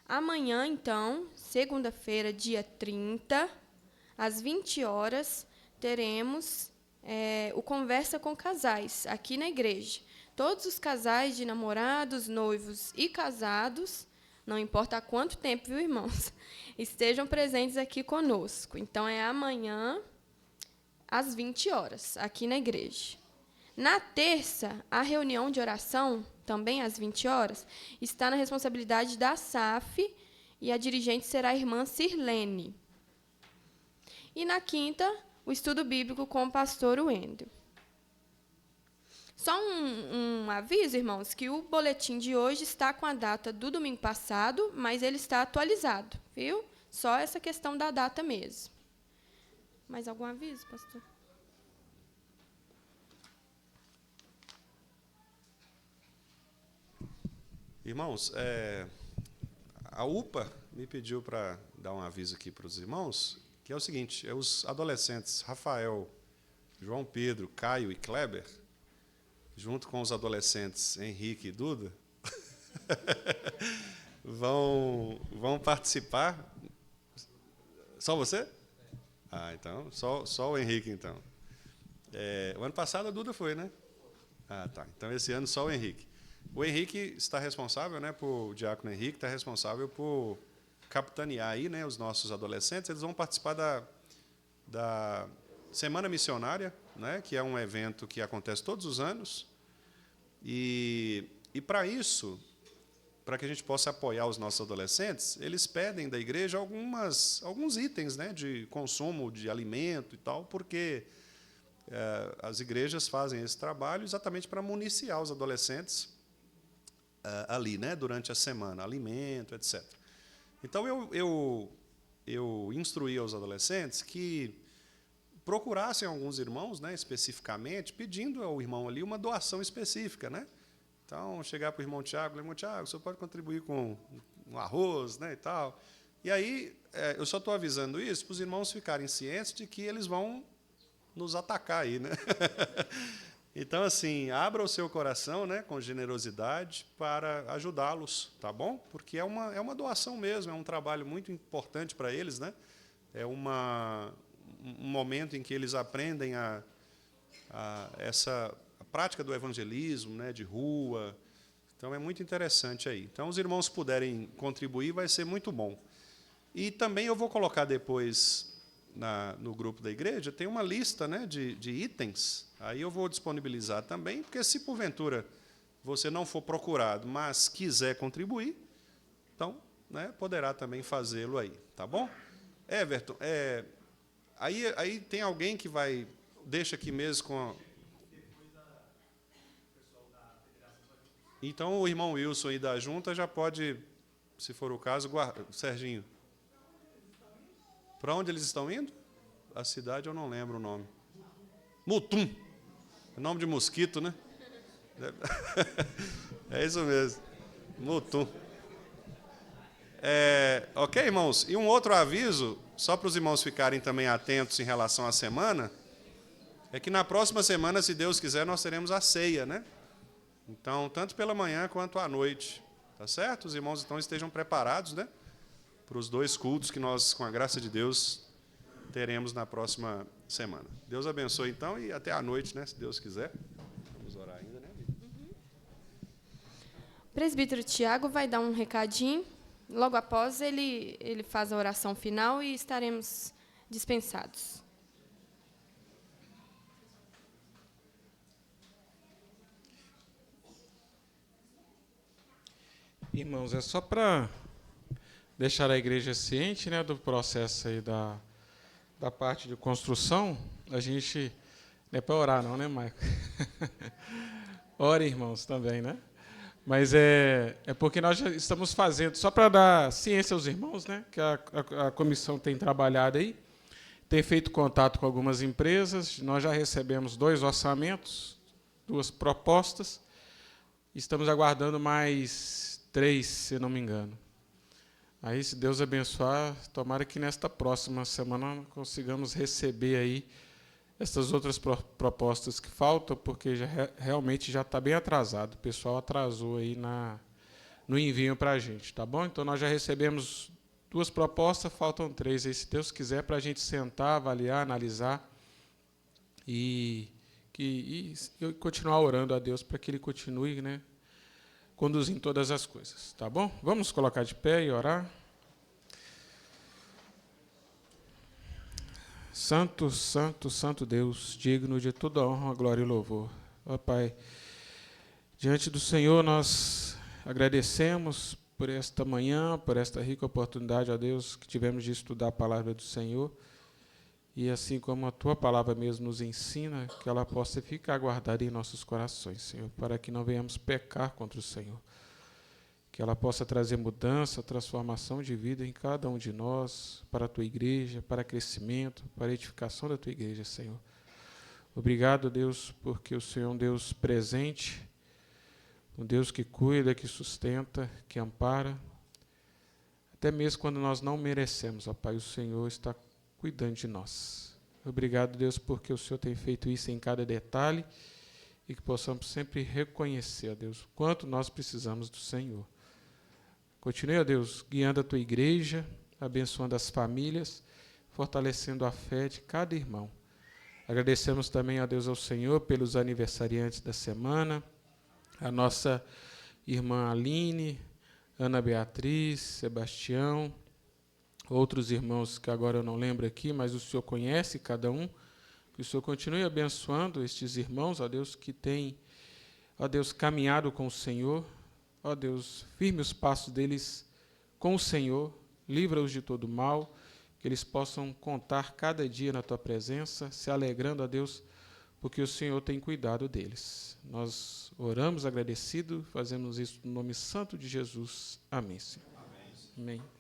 Amanhã, então, segunda-feira, dia 30, às 20 horas, teremos o Conversa com Casais, aqui na igreja. Todos os casais de namorados, noivos e casados, não importa há quanto tempo, viu, irmãos, estejam presentes aqui conosco. Então, é amanhã, às 20 horas, aqui na igreja. Na terça, a reunião de oração, também às 20 horas, está na responsabilidade da SAF e a dirigente será a irmã Sirlene. E na quinta, o estudo bíblico com o pastor Wendel. Só um aviso, irmãos, que o boletim de hoje está com a data do domingo passado, mas ele está atualizado, viu? Só essa questão da data mesmo. Mais algum aviso, pastor? Irmãos, a UPA me pediu para dar um aviso aqui para os irmãos, que é o seguinte, os adolescentes Rafael, João Pedro, Caio e Kleber, junto com os adolescentes Henrique e Duda, vão participar. Só você? Ah, então, só o Henrique, então. O ano passado a Duda foi, né? Ah, tá. Então, esse ano só o Henrique. O Henrique está responsável, né, o diácono Henrique está responsável por capitanear aí, né, os nossos adolescentes. Eles vão participar da Semana Missionária, né, que é um evento que acontece todos os anos. E para isso, para que a gente possa apoiar os nossos adolescentes, eles pedem da igreja alguns itens, né, de consumo de alimento e tal, porque as igrejas fazem esse trabalho exatamente para municiar os adolescentes ali, né, durante a semana, alimento, etc. Então, eu instruí aos adolescentes que procurassem alguns irmãos, né, especificamente, pedindo ao irmão ali uma doação específica, né? Então, chegar para o irmão Tiago, o senhor pode contribuir com um arroz, né, e tal. E aí, eu só estou avisando isso para os irmãos ficarem cientes de que eles vão nos atacar aí, né? Então, assim, abra o seu coração, né, com generosidade para ajudá-los, tá bom? Porque é uma doação mesmo, é um trabalho muito importante para eles, né? É um momento em que eles aprendem a prática do evangelismo, né, de rua. Então, é muito interessante aí. Então, os irmãos puderem contribuir, vai ser muito bom. E também eu vou colocar depois no grupo da igreja, tem uma lista, né, de itens. Aí eu vou disponibilizar também, porque se porventura você não for procurado, mas quiser contribuir, então, né, poderá também fazê-lo aí, tá bom? Everton, aí tem alguém que vai, deixa aqui mesmo com... Então, o irmão Wilson aí da junta já pode, se for o caso, Serginho. Para onde eles estão indo? A cidade eu não lembro o nome. Mutum. É nome de mosquito, né? É isso mesmo. Mutum. Ok, irmãos? E um outro aviso, só para os irmãos ficarem também atentos em relação à semana, é que na próxima semana, se Deus quiser, nós teremos a ceia, né? Então, tanto pela manhã quanto à noite. Tá certo? Os irmãos então estejam preparados, né? para os 2 cultos que nós, com a graça de Deus, teremos na próxima semana. Deus abençoe, então, e até à noite, né, se Deus quiser. Vamos orar ainda, né? O presbítero Tiago vai dar um recadinho. Logo após, ele faz a oração final e estaremos dispensados. Irmãos, é só para deixar a igreja ciente, né, do processo aí da parte de construção. A gente não é para orar não, né, Maico? Ore, irmãos, também, né? Mas é porque nós já estamos fazendo, só para dar ciência aos irmãos, né, que a comissão tem trabalhado aí, tem feito contato com algumas empresas, nós já recebemos 2 orçamentos, 2 propostas, estamos aguardando mais 3, se não me engano. Aí, se Deus abençoar, tomara que nesta próxima semana consigamos receber aí essas outras propostas que faltam, porque realmente já está bem atrasado. O pessoal atrasou aí no envio para a gente, tá bom? Então, nós já recebemos 2 propostas, faltam 3 aí, se Deus quiser, para a gente sentar, avaliar, analisar e continuar orando a Deus para que Ele continue, né, conduzindo todas as coisas, tá bom? Vamos colocar de pé e orar. Santo, santo, santo Deus, digno de toda honra, glória e louvor. Ó Pai, diante do Senhor nós agradecemos por esta manhã, por esta rica oportunidade, ó Deus, que tivemos de estudar a palavra do Senhor. E assim como a Tua palavra mesmo nos ensina, que ela possa ficar guardada em nossos corações, Senhor, para que não venhamos pecar contra o Senhor. Que ela possa trazer mudança, transformação de vida em cada um de nós, para a Tua igreja, para crescimento, para a edificação da Tua igreja, Senhor. Obrigado, Deus, porque o Senhor é um Deus presente, um Deus que cuida, que sustenta, que ampara. Até mesmo quando nós não merecemos, ó Pai, o Senhor está cuidando de nós. Obrigado, Deus, porque o Senhor tem feito isso em cada detalhe e que possamos sempre reconhecer, ó Deus, o quanto nós precisamos do Senhor. Continue, ó Deus, guiando a Tua igreja, abençoando as famílias, fortalecendo a fé de cada irmão. Agradecemos também, ó Deus, ao Senhor pelos aniversariantes da semana, a nossa irmã Aline, Ana Beatriz, Sebastião, outros irmãos que agora eu não lembro aqui, mas o Senhor conhece cada um. Que o Senhor continue abençoando estes irmãos, ó Deus, que têm, ó Deus, caminhado com o Senhor. Ó Deus, firme os passos deles com o Senhor, livra-os de todo mal, que eles possam contar cada dia na Tua presença, se alegrando, ó Deus, porque o Senhor tem cuidado deles. Nós oramos agradecido, fazemos isso no nome santo de Jesus. Amém, Senhor. Amém. Amém.